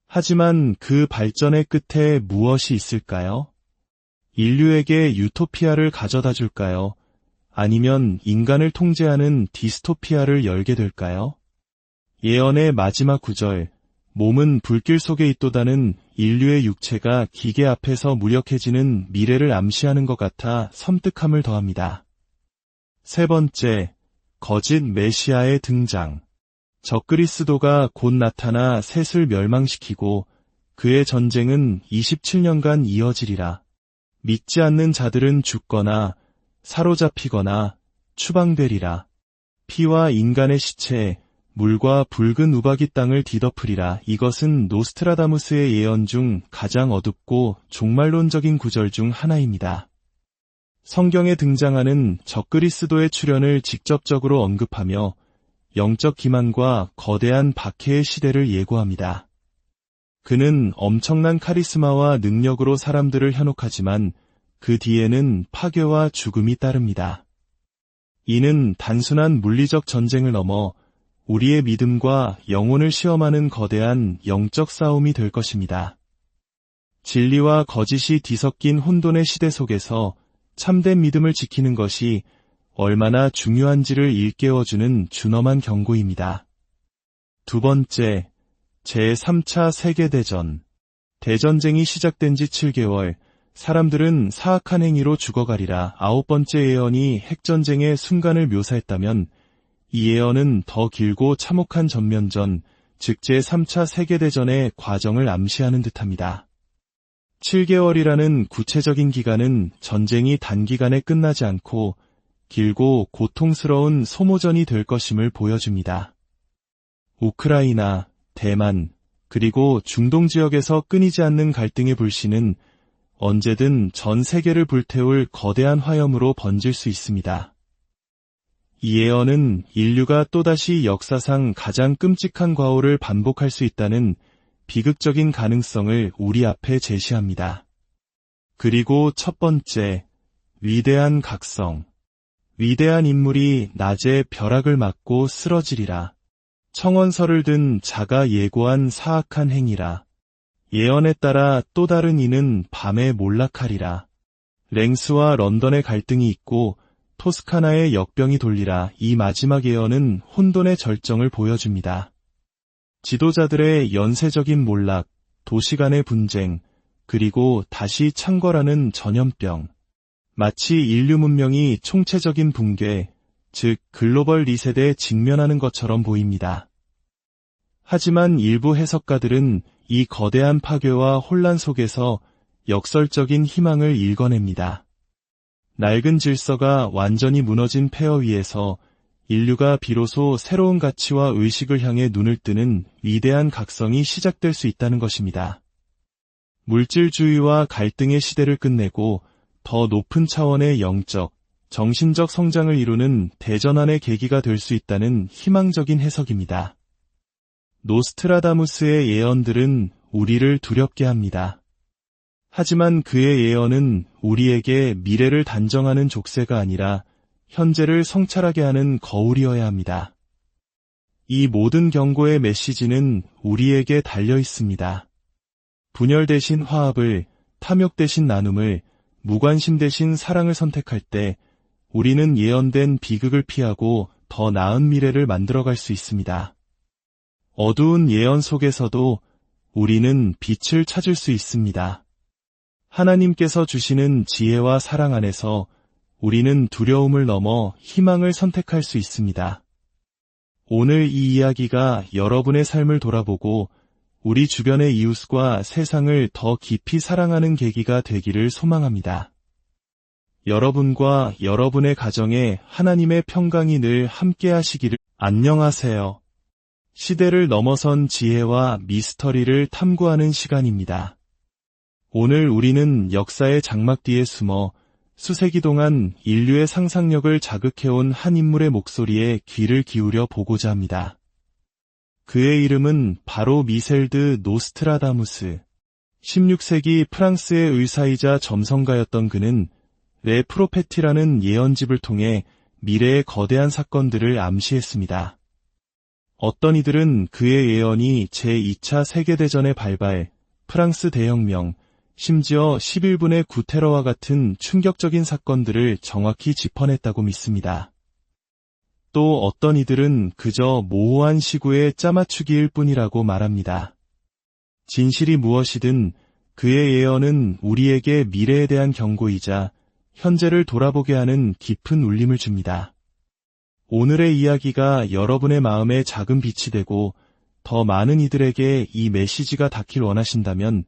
하지만 그 발전의 끝에 무엇이 있을까요? 인류에게 유토피아를 가져다 줄까요? 아니면 인간을 통제하는 디스토피아를 열게 될까요? 예언의 마지막 구절, 몸은 불길 속에 있도다는 인류의 육체가 기계 앞에서 무력해지는 미래를 암시하는 것 같아 섬뜩함을 더합니다. 3번째, 거짓 메시아의 등장. 적그리스도가 곧 나타나 셋을 멸망시키고 그의 전쟁은 27년간 이어지리라. 믿지 않는 자들은 죽거나 사로잡히거나 추방되리라. 피와 인간의 시체, 물과 붉은 우박이 땅을 뒤덮으리라. 이것은 노스트라다무스의 예언 중 가장 어둡고 종말론적인 구절 중 하나입니다. 성경에 등장하는 적그리스도의 출현을 직접적으로 언급하며 영적 기만과 거대한 박해의 시대를 예고합니다. 그는 엄청난 카리스마와 능력으로 사람들을 현혹하지만 그 뒤에는 파괴와 죽음이 따릅니다. 이는 단순한 물리적 전쟁을 넘어 우리의 믿음과 영혼을 시험하는 거대한 영적 싸움이 될 것입니다. 진리와 거짓이 뒤섞인 혼돈의 시대 속에서 참된 믿음을 지키는 것이 얼마나 중요한지를 일깨워주는 준엄한 경고입니다. 2번째, 제3차 세계대전. 대전쟁이 시작된 지 7개월, 사람들은 사악한 행위로 죽어가리라. 9번째 예언이 핵전쟁의 순간을 묘사했다면 이 예언은 더 길고 참혹한 전면전, 즉 제3차 세계대전의 과정을 암시하는 듯합니다. 7개월이라는 구체적인 기간은 전쟁이 단기간에 끝나지 않고 길고 고통스러운 소모전이 될 것임을 보여줍니다. 우크라이나, 대만, 그리고 중동 지역에서 끊이지 않는 갈등의 불씨는 언제든 전 세계를 불태울 거대한 화염으로 번질 수 있습니다. 이 예언은 인류가 또다시 역사상 가장 끔찍한 과오를 반복할 수 있다는 비극적인 가능성을 우리 앞에 제시합니다. 그리고 첫 번째, 위대한 각성. 위대한 인물이 낮에 벼락을 맞고 쓰러지리라. 청원서를 든 자가 예고한 사악한 행위라. 예언에 따라 또 다른 이는 밤에 몰락하리라. 랭스와 런던의 갈등이 있고 토스카나의 역병이 돌리라. 이 마지막 예언은 혼돈의 절정을 보여줍니다. 지도자들의 연쇄적인 몰락, 도시 간의 분쟁, 그리고 다시 창궐하는 전염병. 마치 인류 문명이 총체적인 붕괴, 즉 글로벌 리셋에 직면하는 것처럼 보입니다. 하지만 일부 해석가들은 이 거대한 파괴와 혼란 속에서 역설적인 희망을 일궈냅니다. 낡은 질서가 완전히 무너진 폐허 위에서 인류가 비로소 새로운 가치와 의식을 향해 눈을 뜨는 위대한 각성이 시작될 수 있다는 것입니다. 물질주의와 갈등의 시대를 끝내고 더 높은 차원의 영적, 정신적 성장을 이루는 대전환의 계기가 될 수 있다는 희망적인 해석입니다. 노스트라다무스의 예언들은 우리를 두렵게 합니다. 하지만 그의 예언은 우리에게 미래를 단정하는 족쇄가 아니라 현재를 성찰하게 하는 거울이어야 합니다. 이 모든 경고의 메시지는 우리에게 달려 있습니다. 분열 대신 화합을, 탐욕 대신 나눔을, 무관심 대신 사랑을 선택할 때 우리는 예언된 비극을 피하고 더 나은 미래를 만들어갈 수 있습니다. 어두운 예언 속에서도 우리는 빛을 찾을 수 있습니다. 하나님께서 주시는 지혜와 사랑 안에서 우리는 두려움을 넘어 희망을 선택할 수 있습니다. 오늘 이 이야기가 여러분의 삶을 돌아보고 우리 주변의 이웃과 세상을 더 깊이 사랑하는 계기가 되기를 소망합니다. 여러분과 여러분의 가정에 하나님의 평강이 늘 함께 하시기를. 안녕하세요. 시대를 넘어선 지혜와 미스터리를 탐구하는 시간입니다. 오늘 우리는 역사의 장막 뒤에 숨어 수세기 동안 인류의 상상력을 자극해온 한 인물의 목소리에 귀를 기울여 보고자 합니다. 그의 이름은 바로 미셀드 노스트라다무스. 16세기 프랑스의 의사이자 점성가였던 그는 레 프로페티라는 예언집을 통해 미래의 거대한 사건들을 암시했습니다. 어떤 이들은 그의 예언이 제2차 세계대전의 발발, 프랑스 대혁명, 심지어 11분의 9 테러와 같은 충격적인 사건들을 정확히 짚어냈다고 믿습니다. 또 어떤 이들은 그저 모호한 시구의 짜맞추기일 뿐이라고 말합니다. 진실이 무엇이든 그의 예언은 우리에게 미래에 대한 경고이자 현재를 돌아보게 하는 깊은 울림을 줍니다. 오늘의 이야기가 여러분의 마음에 작은 빛이 되고 더 많은 이들에게 이 메시지가 닿길 원하신다면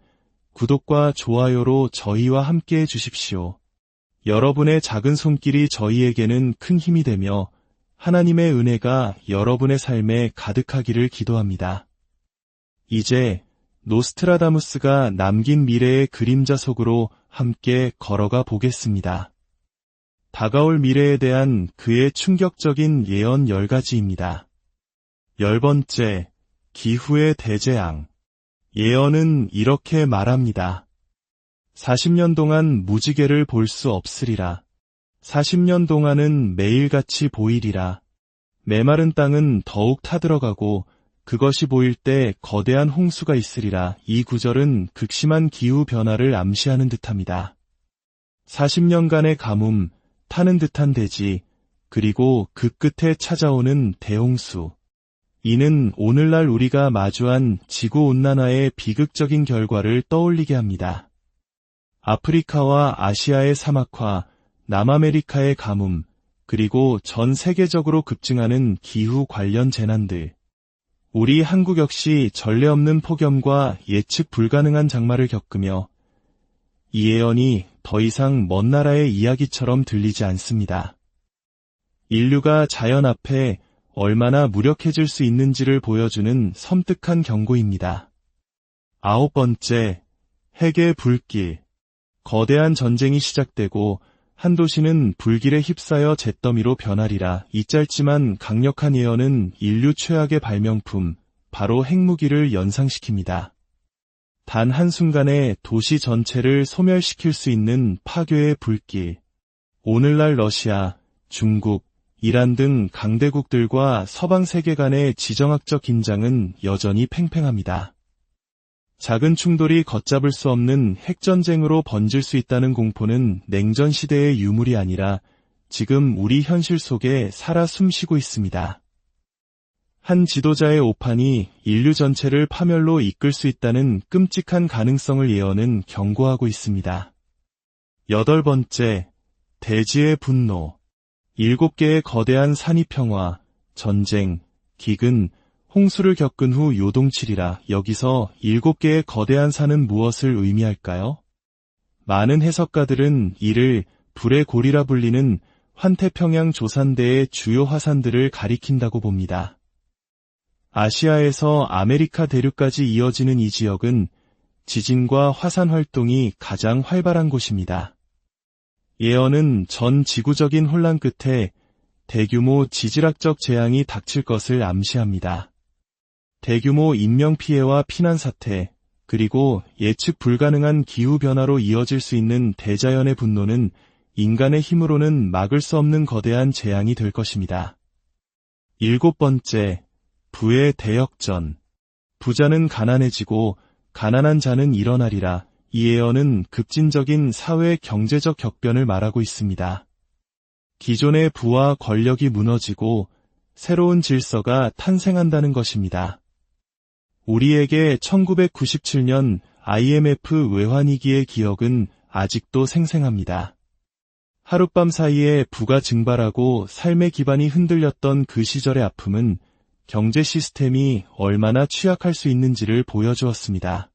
구독과 좋아요로 저희와 함께 해주십시오. 여러분의 작은 손길이 저희에게는 큰 힘이 되며 하나님의 은혜가 여러분의 삶에 가득하기를 기도합니다. 이제 노스트라다무스가 남긴 미래의 그림자 속으로 함께 걸어가 보겠습니다. 다가올 미래에 대한 그의 충격적인 예언 10가지입니다. 10번째, 기후의 대재앙. 예언은 이렇게 말합니다. 40년 동안 무지개를 볼 수 없으리라. 40년 동안은 매일같이 보이리라. 메마른 땅은 더욱 타들어가고 그것이 보일 때 거대한 홍수가 있으리라. 이 구절은 극심한 기후변화를 암시하는 듯합니다. 40년간의 가뭄, 타는 듯한 대지, 그리고 그 끝에 찾아오는 대홍수. 이는 오늘날 우리가 마주한 지구온난화의 비극적인 결과를 떠올리게 합니다. 아프리카와 아시아의 사막화, 남아메리카의 가뭄, 그리고 전 세계적으로 급증하는 기후 관련 재난들. 우리 한국 역시 전례 없는 폭염과 예측 불가능한 장마를 겪으며 이 예언이 더 이상 먼 나라의 이야기처럼 들리지 않습니다. 인류가 자연 앞에 얼마나 무력해질 수 있는지를 보여주는 섬뜩한 경고입니다. 9번째, 핵의 불길. 거대한 전쟁이 시작되고 한 도시는 불길에 휩싸여 잿더미로 변하리라. 이 짧지만 강력한 예언은 인류 최악의 발명품, 바로 핵무기를 연상시킵니다. 단 한순간에 도시 전체를 소멸시킬 수 있는 파괴의 불길. 오늘날 러시아, 중국, 이란 등 강대국들과 서방 세계 간의 지정학적 긴장은 여전히 팽팽합니다. 작은 충돌이 걷잡을 수 없는 핵전쟁으로 번질 수 있다는 공포는 냉전 시대의 유물이 아니라 지금 우리 현실 속에 살아 숨쉬고 있습니다. 한 지도자의 오판이 인류 전체를 파멸로 이끌 수 있다는 끔찍한 가능성을 예언은 경고하고 있습니다. 8번째, 대지의 분노. 7개의 거대한 산이 평화, 전쟁, 기근, 홍수를 겪은 후 요동치리라. 여기서 7개의 거대한 산은 무엇을 의미할까요? 많은 해석가들은 이를 불의 고리라 불리는 환태평양 조산대의 주요 화산들을 가리킨다고 봅니다. 아시아에서 아메리카 대륙까지 이어지는 이 지역은 지진과 화산 활동이 가장 활발한 곳입니다. 예언은 전 지구적인 혼란 끝에 대규모 지질학적 재앙이 닥칠 것을 암시합니다. 대규모 인명피해와 피난사태, 그리고 예측 불가능한 기후변화로 이어질 수 있는 대자연의 분노는 인간의 힘으로는 막을 수 없는 거대한 재앙이 될 것입니다. 7번째, 부의 대역전. 부자는 가난해지고 가난한 자는 일어나리라. 이 예언은 급진적인 사회 경제적 격변을 말하고 있습니다. 기존의 부와 권력이 무너지고 새로운 질서가 탄생한다는 것입니다. 우리에게 1997년 IMF 외환위기의 기억은 아직도 생생합니다. 하룻밤 사이에 부가 증발하고 삶의 기반이 흔들렸던 그 시절의 아픔은 경제 시스템이 얼마나 취약할 수 있는지를 보여주었습니다.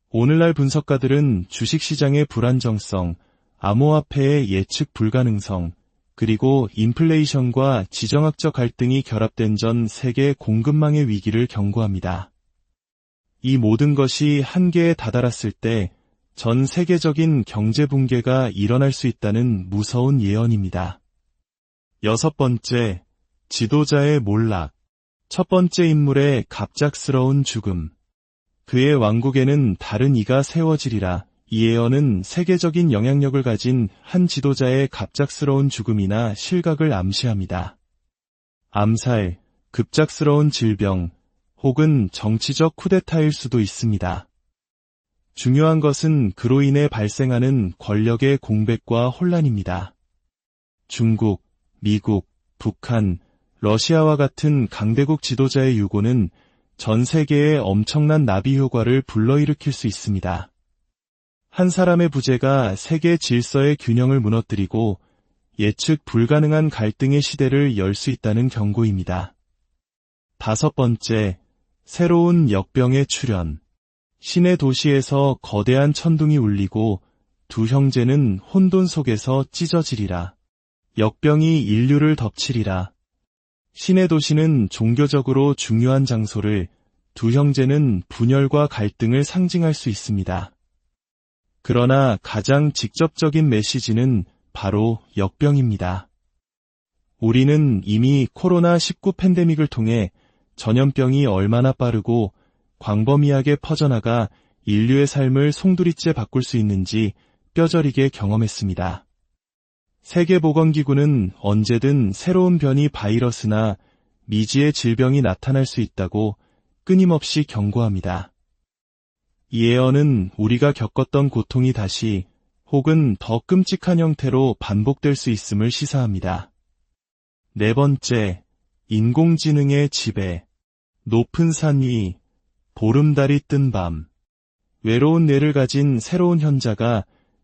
오늘날 분석가들은 주식시장의 불안정성, 암호화폐의 예측 불가능성, 그리고 인플레이션과 지정학적 갈등이 결합된 전 세계 공급망의 위기를 경고합니다. 이 모든 것이 한계에 다다랐을 때 전 세계적인 경제 붕괴가 일어날 수 있다는 무서운 예언입니다. 6번째, 지도자의 몰락. 첫 번째 인물의 갑작스러운 죽음. 그의 왕국에는 다른 이가 세워지리라. 이 예언은 세계적인 영향력을 가진 한 지도자의 갑작스러운 죽음이나 실각을 암시합니다. 암살, 급작스러운 질병, 혹은 정치적 쿠데타일 수도 있습니다. 중요한 것은 그로 인해 발생하는 권력의 공백과 혼란입니다. 중국, 미국, 북한, 러시아와 같은 강대국 지도자의 유고는 전 세계에 엄청난 나비 효과를 불러일으킬 수 있습니다. 한 사람의 부재가 세계 질서의 균형을 무너뜨리고 예측 불가능한 갈등의 시대를 열 수 있다는 경고입니다. 5번째, 새로운 역병의 출현. 신의 도시에서 거대한 천둥이 울리고 두 형제는 혼돈 속에서 찢어지리라. 역병이 인류를 덮치리라. 신의 도시는 종교적으로 중요한 장소를, 두 형제는 분열과 갈등을 상징할 수 있습니다. 그러나 가장 직접적인 메시지는 바로 역병입니다. 우리는 이미 코로나19 팬데믹을 통해 전염병이 얼마나 빠르고 광범위하게 퍼져나가 인류의 삶을 송두리째 바꿀 수 있는지 뼈저리게 경험했습니다. 세계보건기구는 언제든 새로운 변이 바이러스나 미지의 질병이 나타날 수 있다고 끊임없이 경고합니다. 이 예언은 우리가 겪었던 고통이 다시 혹은 더 끔찍한 형태로 반복될 수 있음을 시사합니다. 4번째, 인공지능의 지배. 높은 산 위, 보름달이 뜬 밤. 외로운 뇌를 가진 새로운 현자가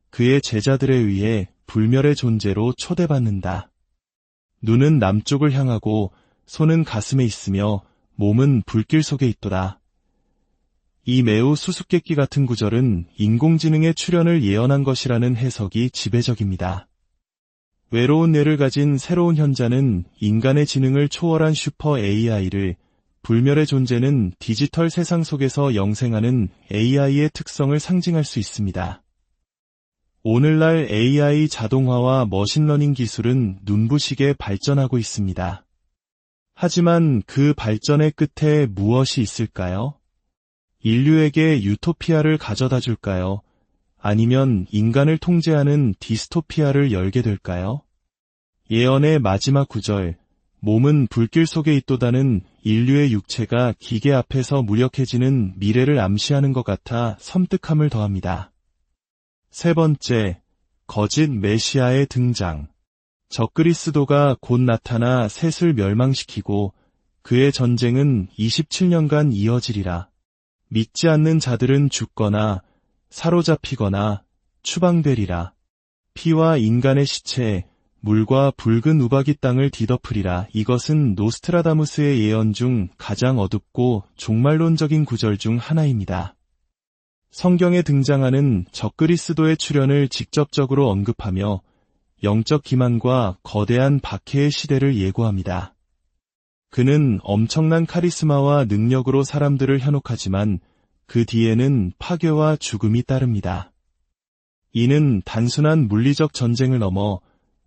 그의 제자들에 의해 불멸의 존재로 초대받는다. 눈은 남쪽을 향하고 손은 가슴에 있으며 몸은 불길 속에 있도다. 이 매우 수수께끼 같은 구절은 인공지능의 출현을 예언한 것이라는 해석이 지배적입니다. 외로운 뇌를 가진 새로운 현자는 인간의 지능을 초월한 슈퍼 AI를, 불멸의 존재는 디지털 세상 속에서 영생하는 AI의 특성을 상징할 수 있습니다. 오늘날 AI 자동화와 머신러닝 기술은 눈부시게 발전하고 있습니다. 하지만 그 발전의 끝에 무엇이 있을까요? 인류에게 유토피아를 가져다 줄까요? 아니면 인간을 통제하는 디스토피아를 열게 될까요? 예언의 마지막 구절, 몸은 불길 속에 있도다는 인류의 육체가 기계 앞에서 무력해지는 미래를 암시하는 것 같아 섬뜩함을 더합니다. 3번째, 거짓 메시아의 등장. 적그리스도가 곧 나타나 셋을 멸망시키고 그의 전쟁은 27년간 이어지리라. 믿지 않는 자들은 죽거나 사로잡히거나 추방되리라. 피와 인간의 시체, 물과 붉은 우박이 땅을 뒤덮으리라. 이것은 노스트라다무스의 예언 중 가장 어둡고 종말론적인 구절 중 하나입니다. 성경에 등장하는 적그리스도의 출현을 직접적으로 언급하며 영적 기만과 거대한 박해의 시대를 예고합니다. 그는 엄청난 카리스마와 능력으로 사람들을 현혹하지만 그 뒤에는 파괴와 죽음이 따릅니다. 이는 단순한 물리적 전쟁을 넘어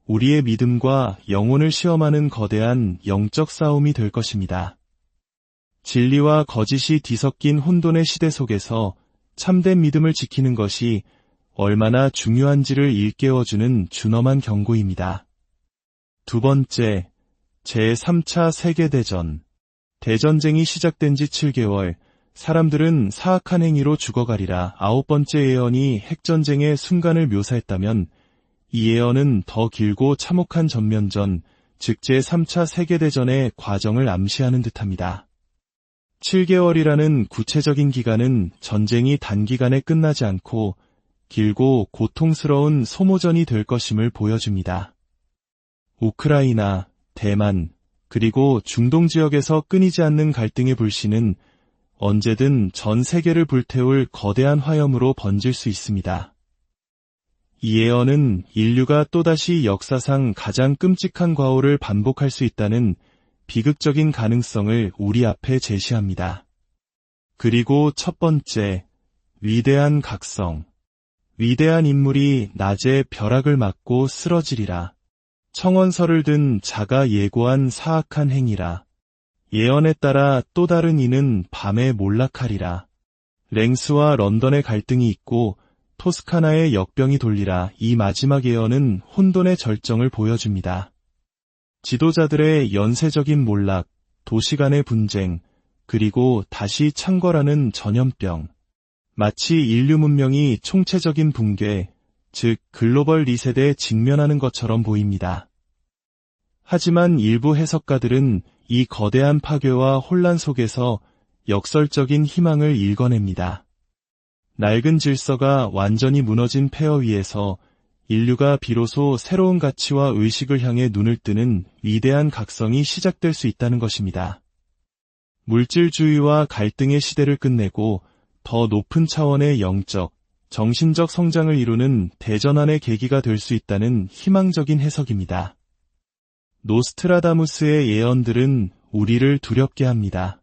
우리의 믿음과 영혼을 시험하는 거대한 영적 싸움이 될 것입니다. 진리와 거짓이 뒤섞인 혼돈의 시대 속에서 참된 믿음을 지키는 것이 얼마나 중요한지를 일깨워주는 준엄한 경고입니다. 두 번째, 제3차 세계대전. 대전쟁이 시작된 지 7개월, 사람들은 사악한 행위로 죽어가리라. 아홉 번째 예언이 핵전쟁의 순간을 묘사했다면 이 예언은 더 길고 참혹한 전면전, 즉 제3차 세계대전의 과정을 암시하는 듯합니다. 7개월이라는 구체적인 기간은 전쟁이 단기간에 끝나지 않고 길고 고통스러운 소모전이 될 것임을 보여줍니다. 우크라이나, 대만, 그리고 중동 지역에서 끊이지 않는 갈등의 불씨는 언제든 전 세계를 불태울 거대한 화염으로 번질 수 있습니다. 이 예언은 인류가 또다시 역사상 가장 끔찍한 과오를 반복할 수 있다는 비극적인 가능성을 우리 앞에 제시합니다. 그리고 첫 번째, 위대한 각성. 위대한 인물이 낮에 벼락을 맞고 쓰러지리라. 청원서를 든 자가 예고한 사악한 행위라. 예언에 따라 또 다른 이는 밤에 몰락하리라. 랭스와 런던의 갈등이 있고 토스카나의 역병이 돌리라. 이 마지막 예언은 혼돈의 절정을 보여줍니다. 지도자들의 연쇄적인 몰락, 도시 간의 분쟁, 그리고 다시 창궐하는 전염병. 마치 인류 문명이 총체적인 붕괴, 즉 글로벌 리셋에 직면하는 것처럼 보입니다. 하지만 일부 해석가들은 이 거대한 파괴와 혼란 속에서 역설적인 희망을 일궈냅니다. 낡은 질서가 완전히 무너진 폐허 위에서 인류가 비로소 새로운 가치와 의식을 향해 눈을 뜨는 위대한 각성이 시작될 수 있다는 것입니다. 물질주의와 갈등의 시대를 끝내고 더 높은 차원의 영적, 정신적 성장을 이루는 대전환의 계기가 될 수 있다는 희망적인 해석입니다. 노스트라다무스의 예언들은 우리를 두렵게 합니다.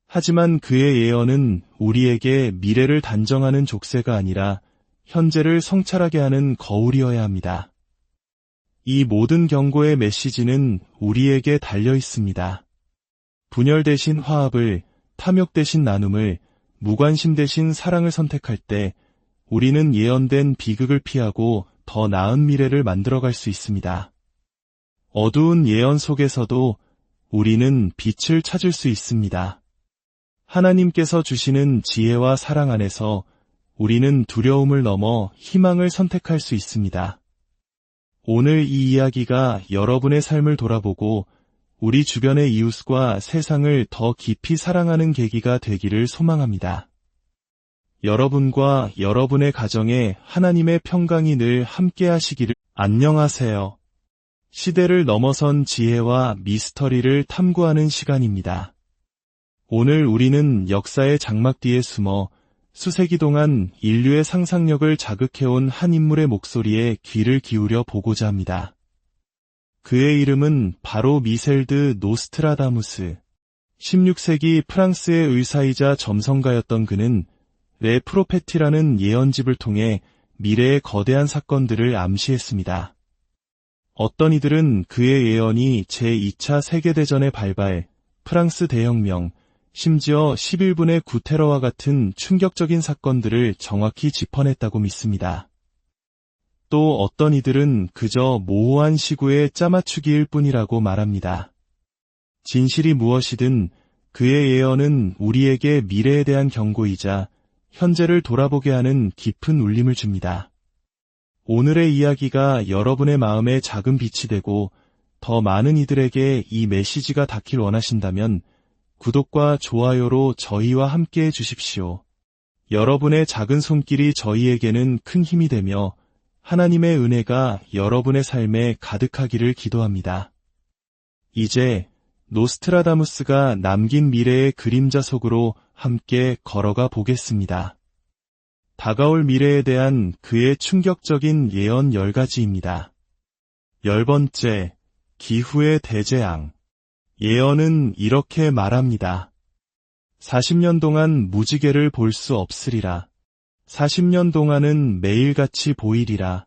하지만 그의 예언은 우리에게 미래를 단정하는 족쇄가 아니라 현재를 성찰하게 하는 거울이어야 합니다. 이 모든 경고의 메시지는 우리에게 달려 있습니다. 분열 대신 화합을, 탐욕 대신 나눔을, 무관심 대신 사랑을 선택할 때 우리는 예언된 비극을 피하고 더 나은 미래를 만들어갈 수 있습니다. 어두운 예언 속에서도 우리는 빛을 찾을 수 있습니다. 하나님께서 주시는 지혜와 사랑 안에서 우리는 두려움을 넘어 희망을 선택할 수 있습니다. 오늘 이 이야기가 여러분의 삶을 돌아보고 우리 주변의 이웃과 세상을 더 깊이 사랑하는 계기가 되기를 소망합니다. 여러분과 여러분의 가정에 하나님의 평강이 늘 함께 하시기를. 안녕하세요. 시대를 넘어선 지혜와 미스터리를 탐구하는 시간입니다. 오늘 우리는 역사의 장막 뒤에 숨어 수세기 동안 인류의 상상력을 자극해온 한 인물의 목소리에 귀를 기울여 보고자 합니다. 그의 이름은 바로 미셀드 노스트라다무스. 16세기 프랑스의 의사이자 점성가였던 그는 레 프로페티라는 예언집을 통해 미래의 거대한 사건들을 암시했습니다. 어떤 이들은 그의 예언이 제2차 세계대전의 발발, 프랑스 대혁명, 심지어 11분의 구테러와 같은 충격적인 사건들을 정확히 짚어냈다고 믿습니다. 또 어떤 이들은 그저 모호한 시구의 짜맞추기일 뿐이라고 말합니다. 진실이 무엇이든 그의 예언은 우리에게 미래에 대한 경고이자 현재를 돌아보게 하는 깊은 울림을 줍니다. 오늘의 이야기가 여러분의 마음에 작은 빛이 되고 더 많은 이들에게 이 메시지가 닿길 원하신다면 구독과 좋아요로 저희와 함께 해주십시오. 여러분의 작은 손길이 저희에게는 큰 힘이 되며 하나님의 은혜가 여러분의 삶에 가득하기를 기도합니다. 이제 노스트라다무스가 남긴 미래의 그림자 속으로 함께 걸어가 보겠습니다. 다가올 미래에 대한 그의 충격적인 예언 10가지입니다. 10번째, 기후의 대재앙. 예언은 이렇게 말합니다. 40년 동안 무지개를 볼 수 없으리라. 40년 동안은 매일같이 보이리라.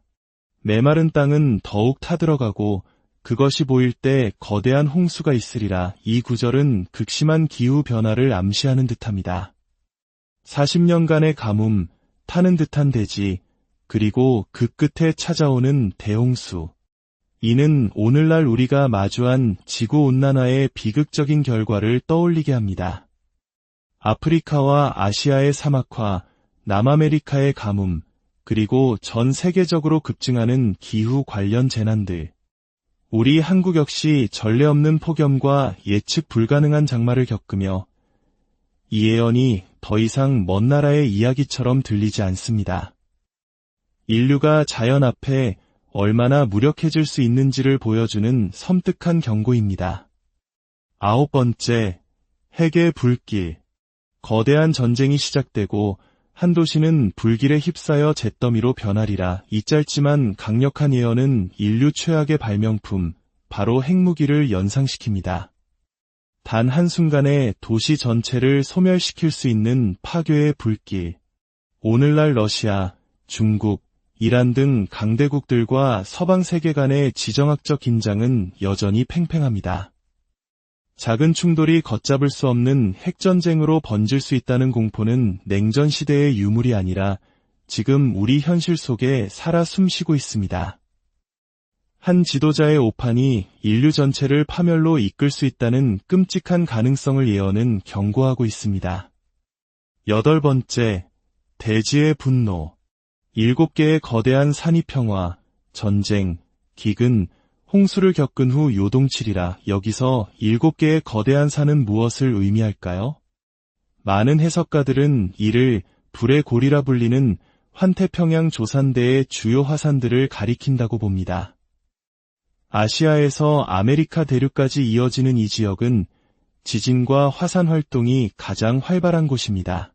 메마른 땅은 더욱 타들어가고 그것이 보일 때 거대한 홍수가 있으리라. 이 구절은 극심한 기후변화를 암시하는 듯합니다. 40년간의 가뭄, 타는 듯한 대지, 그리고 그 끝에 찾아오는 대홍수. 이는 오늘날 우리가 마주한 지구온난화의 비극적인 결과를 떠올리게 합니다. 아프리카와 아시아의 사막화, 남아메리카의 가뭄, 그리고 전 세계적으로 급증하는 기후 관련 재난들. 우리 한국 역시 전례 없는 폭염과 예측 불가능한 장마를 겪으며 이 예언이 더 이상 먼 나라의 이야기처럼 들리지 않습니다. 인류가 자연 앞에 얼마나 무력해질 수 있는지를 보여주는 섬뜩한 경고입니다. 9번째, 핵의 불길. 거대한 전쟁이 시작되고 한 도시는 불길에 휩싸여 잿더미로 변하리라. 이 짧지만 강력한 예언은 인류 최악의 발명품, 바로 핵무기를 연상시킵니다. 단 한순간에 도시 전체를 소멸시킬 수 있는 파괴의 불길. 오늘날 러시아, 중국, 이란 등 강대국들과 서방 세계 간의 지정학적 긴장은 여전히 팽팽합니다. 작은 충돌이 걷잡을 수 없는 핵전쟁으로 번질 수 있다는 공포는 냉전 시대의 유물이 아니라 지금 우리 현실 속에 살아 숨쉬고 있습니다. 한 지도자의 오판이 인류 전체를 파멸로 이끌 수 있다는 끔찍한 가능성을 예언은 경고하고 있습니다. 8번째, 대지의 분노. 7개의 거대한 산이평화, 전쟁, 기근, 홍수를 겪은 후 요동치리라. 여기서 7개의 거대한 산은 무엇을 의미할까요? 많은 해석가들은 이를 불의 고리라 불리는 환태평양 조산대의 주요 화산들을 가리킨다고 봅니다. 아시아에서 아메리카 대륙까지 이어지는 이 지역은 지진과 화산 활동이 가장 활발한 곳입니다.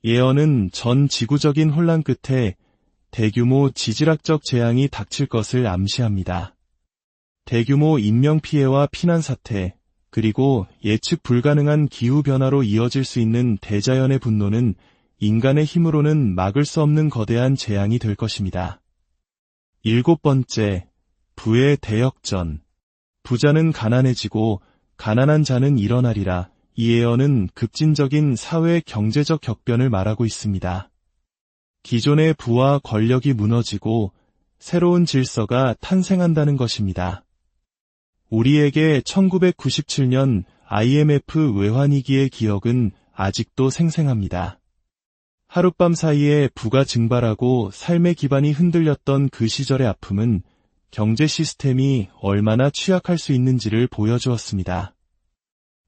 예언은 전 지구적인 혼란 끝에 대규모 지질학적 재앙이 닥칠 것을 암시합니다. 대규모 인명피해와 피난사태, 그리고 예측 불가능한 기후변화로 이어질 수 있는 대자연의 분노는 인간의 힘으로는 막을 수 없는 거대한 재앙이 될 것입니다. 7번째, 부의 대역전. 부자는 가난해지고 가난한 자는 일어나리라. 이 예언은 급진적인 사회 경제적 격변을 말하고 있습니다. 기존의 부와 권력이 무너지고 새로운 질서가 탄생한다는 것입니다. 우리에게 1997년 IMF 외환위기의 기억은 아직도 생생합니다. 하룻밤 사이에 부가 증발하고 삶의 기반이 흔들렸던 그 시절의 아픔은 경제 시스템이 얼마나 취약할 수 있는지를 보여주었습니다.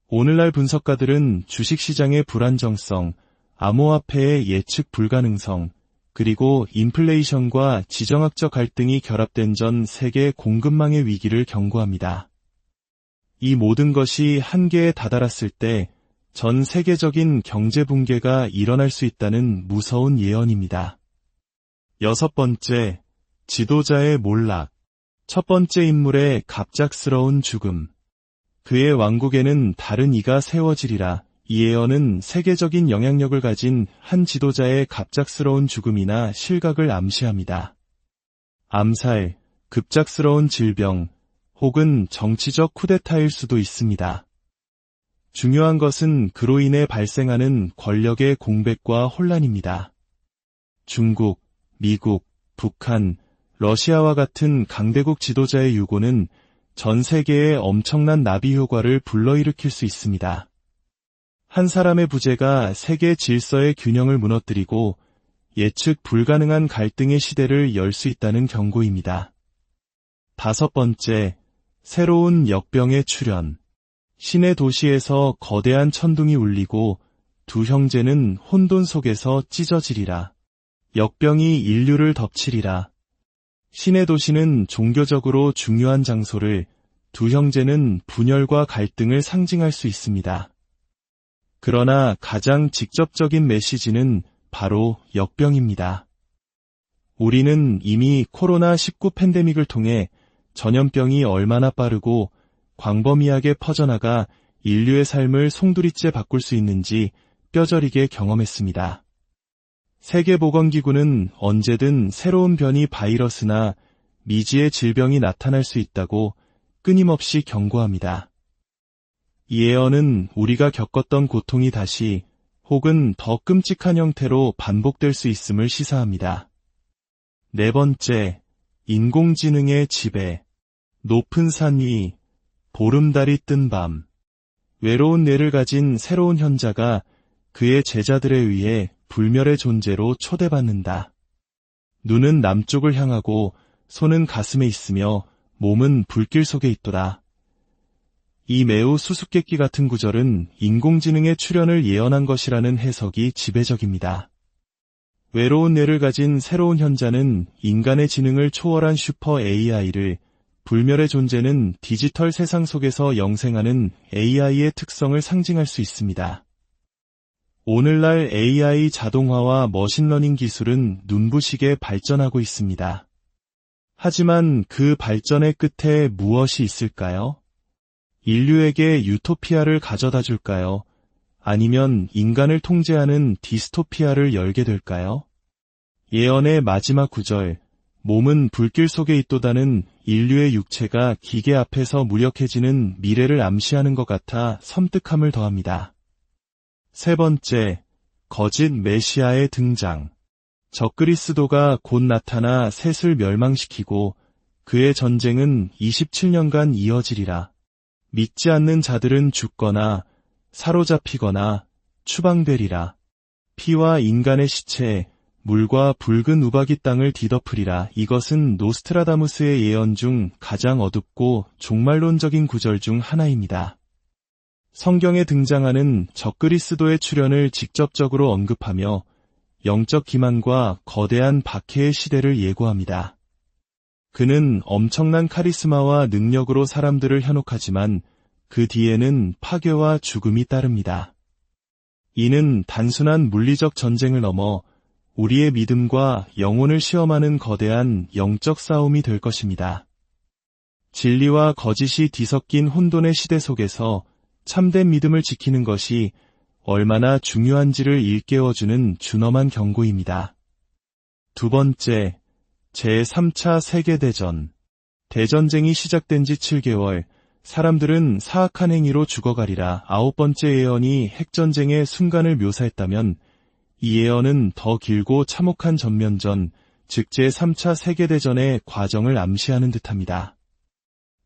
오늘날 분석가들은 주식시장의 불안정성, 암호화폐의 예측 불가능성, 그리고 인플레이션과 지정학적 갈등이 결합된 전 세계 공급망의 위기를 경고합니다. 이 모든 것이 한계에 다다랐을 때 전 세계적인 경제 붕괴가 일어날 수 있다는 무서운 예언입니다. 6번째, 지도자의 몰락. 첫 번째 인물의 갑작스러운 죽음. 그의 왕국에는 다른 이가 세워지리라. 이 예언은 세계적인 영향력을 가진 한 지도자의 갑작스러운 죽음이나 실각을 암시합니다. 암살, 급작스러운 질병, 혹은 정치적 쿠데타일 수도 있습니다. 중요한 것은 그로 인해 발생하는 권력의 공백과 혼란입니다. 중국, 미국, 북한, 러시아와 같은 강대국 지도자의 유고는 전 세계에 엄청난 나비 효과를 불러일으킬 수 있습니다. 한 사람의 부재가 세계 질서의 균형을 무너뜨리고 예측 불가능한 갈등의 시대를 열 수 있다는 경고입니다. 다섯 번째, 새로운 역병의 출현. 신의 도시에서 거대한 천둥이 울리고 두 형제는 혼돈 속에서 찢어지리라. 역병이 인류를 덮치리라. 신의 도시는 종교적으로 중요한 장소를, 두 형제는 분열과 갈등을 상징할 수 있습니다. 그러나 가장 직접적인 메시지는 바로 역병입니다. 우리는 이미 코로나19 팬데믹을 통해 전염병이 얼마나 빠르고 광범위하게 퍼져나가 인류의 삶을 송두리째 바꿀 수 있는지 뼈저리게 경험했습니다. 세계보건기구는 언제든 새로운 변이 바이러스나 미지의 질병이 나타날 수 있다고 끊임없이 경고합니다. 이 예언은 우리가 겪었던 고통이 다시 혹은 더 끔찍한 형태로 반복될 수 있음을 시사합니다. 네 번째, 인공지능의 지배. 높은 산 위, 보름달이 뜬 밤. 외로운 뇌를 가진 새로운 현자가 그의 제자들에 의해 불멸의 존재로 초대받는다. 눈은 남쪽을 향하고 손은 가슴에 있으며 몸은 불길 속에 있도다. 이 매우 수수께끼 같은 구절은 인공지능의 출현을 예언한 것이라는 해석이 지배적입니다. 외로운 뇌를 가진 새로운 현자는 인간의 지능을 초월한 슈퍼 AI를, 불멸의 존재는 디지털 세상 속에서 영생하는 AI의 특성을 상징할 수 있습니다. 오늘날 AI 자동화와 머신러닝 기술은 눈부시게 발전하고 있습니다. 하지만 그 발전의 끝에 무엇이 있을까요? 인류에게 유토피아를 가져다 줄까요? 아니면 인간을 통제하는 디스토피아를 열게 될까요? 예언의 마지막 구절, 몸은 불길 속에 있도다는 인류의 육체가 기계 앞에서 무력해지는 미래를 암시하는 것 같아 섬뜩함을 더합니다. 세 번째, 거짓 메시아의 등장. 적그리스도가 곧 나타나 셋을 멸망시키고 그의 전쟁은 27년간 이어지리라. 믿지 않는 자들은 죽거나 사로잡히거나 추방되리라. 피와 인간의 시체, 물과 붉은 우박이 땅을 뒤덮으리라. 이것은 노스트라다무스의 예언 중 가장 어둡고 종말론적인 구절 중 하나입니다. 성경에 등장하는 적그리스도의 출현을 직접적으로 언급하며 영적 기만과 거대한 박해의 시대를 예고합니다. 그는 엄청난 카리스마와 능력으로 사람들을 현혹하지만 그 뒤에는 파괴와 죽음이 따릅니다. 이는 단순한 물리적 전쟁을 넘어 우리의 믿음과 영혼을 시험하는 거대한 영적 싸움이 될 것입니다. 진리와 거짓이 뒤섞인 혼돈의 시대 속에서 참된 믿음을 지키는 것이 얼마나 중요한지를 일깨워주는 준엄한 경고입니다. 두 번째, 제3차 세계대전. 대전쟁이 시작된 지 7개월, 사람들은 사악한 행위로 죽어가리라. 아홉 번째 예언이 핵전쟁의 순간을 묘사했다면 이 예언은 더 길고 참혹한 전면전, 즉 제3차 세계대전의 과정을 암시하는 듯합니다.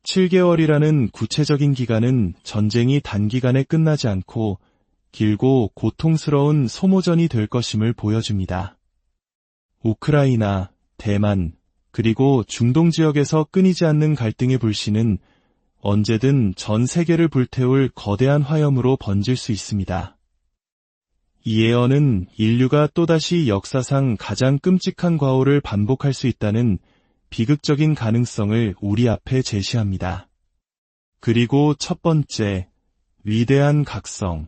7개월이라는 구체적인 기간은 전쟁이 단기간에 끝나지 않고 길고 고통스러운 소모전이 될 것임을 보여줍니다. 우크라이나, 대만, 그리고 중동 지역에서 끊이지 않는 갈등의 불씨는 언제든 전 세계를 불태울 거대한 화염으로 번질 수 있습니다. 이 예언은 인류가 또다시 역사상 가장 끔찍한 과오를 반복할 수 있다는 비극적인 가능성을 우리 앞에 제시합니다. 그리고 첫 번째, 위대한 각성.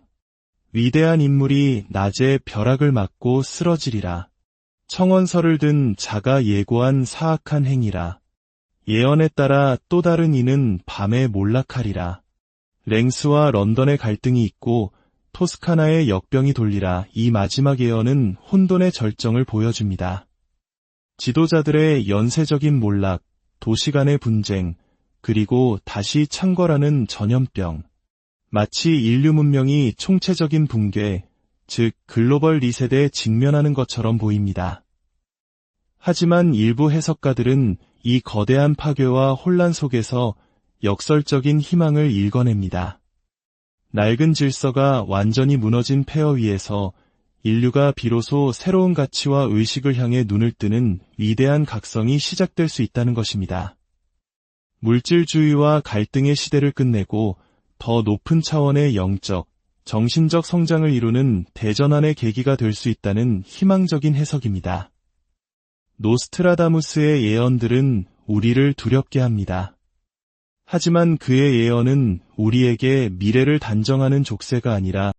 위대한 인물이 낮에 벼락을 맞고 쓰러지리라. 청원서를 든 자가 예고한 사악한 행위라. 예언에 따라 또 다른 이는 밤에 몰락하리라. 랭스와 런던의 갈등이 있고 토스카나의 역병이 돌리라. 이 마지막 예언은 혼돈의 절정을 보여줍니다. 지도자들의 연쇄적인 몰락, 도시 간의 분쟁, 그리고 다시 창궐하는 전염병. 마치 인류 문명이 총체적인 붕괴, 즉 글로벌 리셋에 직면하는 것처럼 보입니다. 하지만 일부 해석가들은 이 거대한 파괴와 혼란 속에서 역설적인 희망을 일궈냅니다. 낡은 질서가 완전히 무너진 폐허 위에서 인류가 비로소 새로운 가치와 의식을 향해 눈을 뜨는 위대한 각성이 시작될 수 있다는 것입니다. 물질주의와 갈등의 시대를 끝내고 더 높은 차원의 영적, 정신적 성장을 이루는 대전환의 계기가 될 수 있다는 희망적인 해석입니다. 노스트라다무스의 예언들은 우리를 두렵게 합니다. 하지만 그의 예언은 우리에게 미래를 단정하는 족쇄가 아니라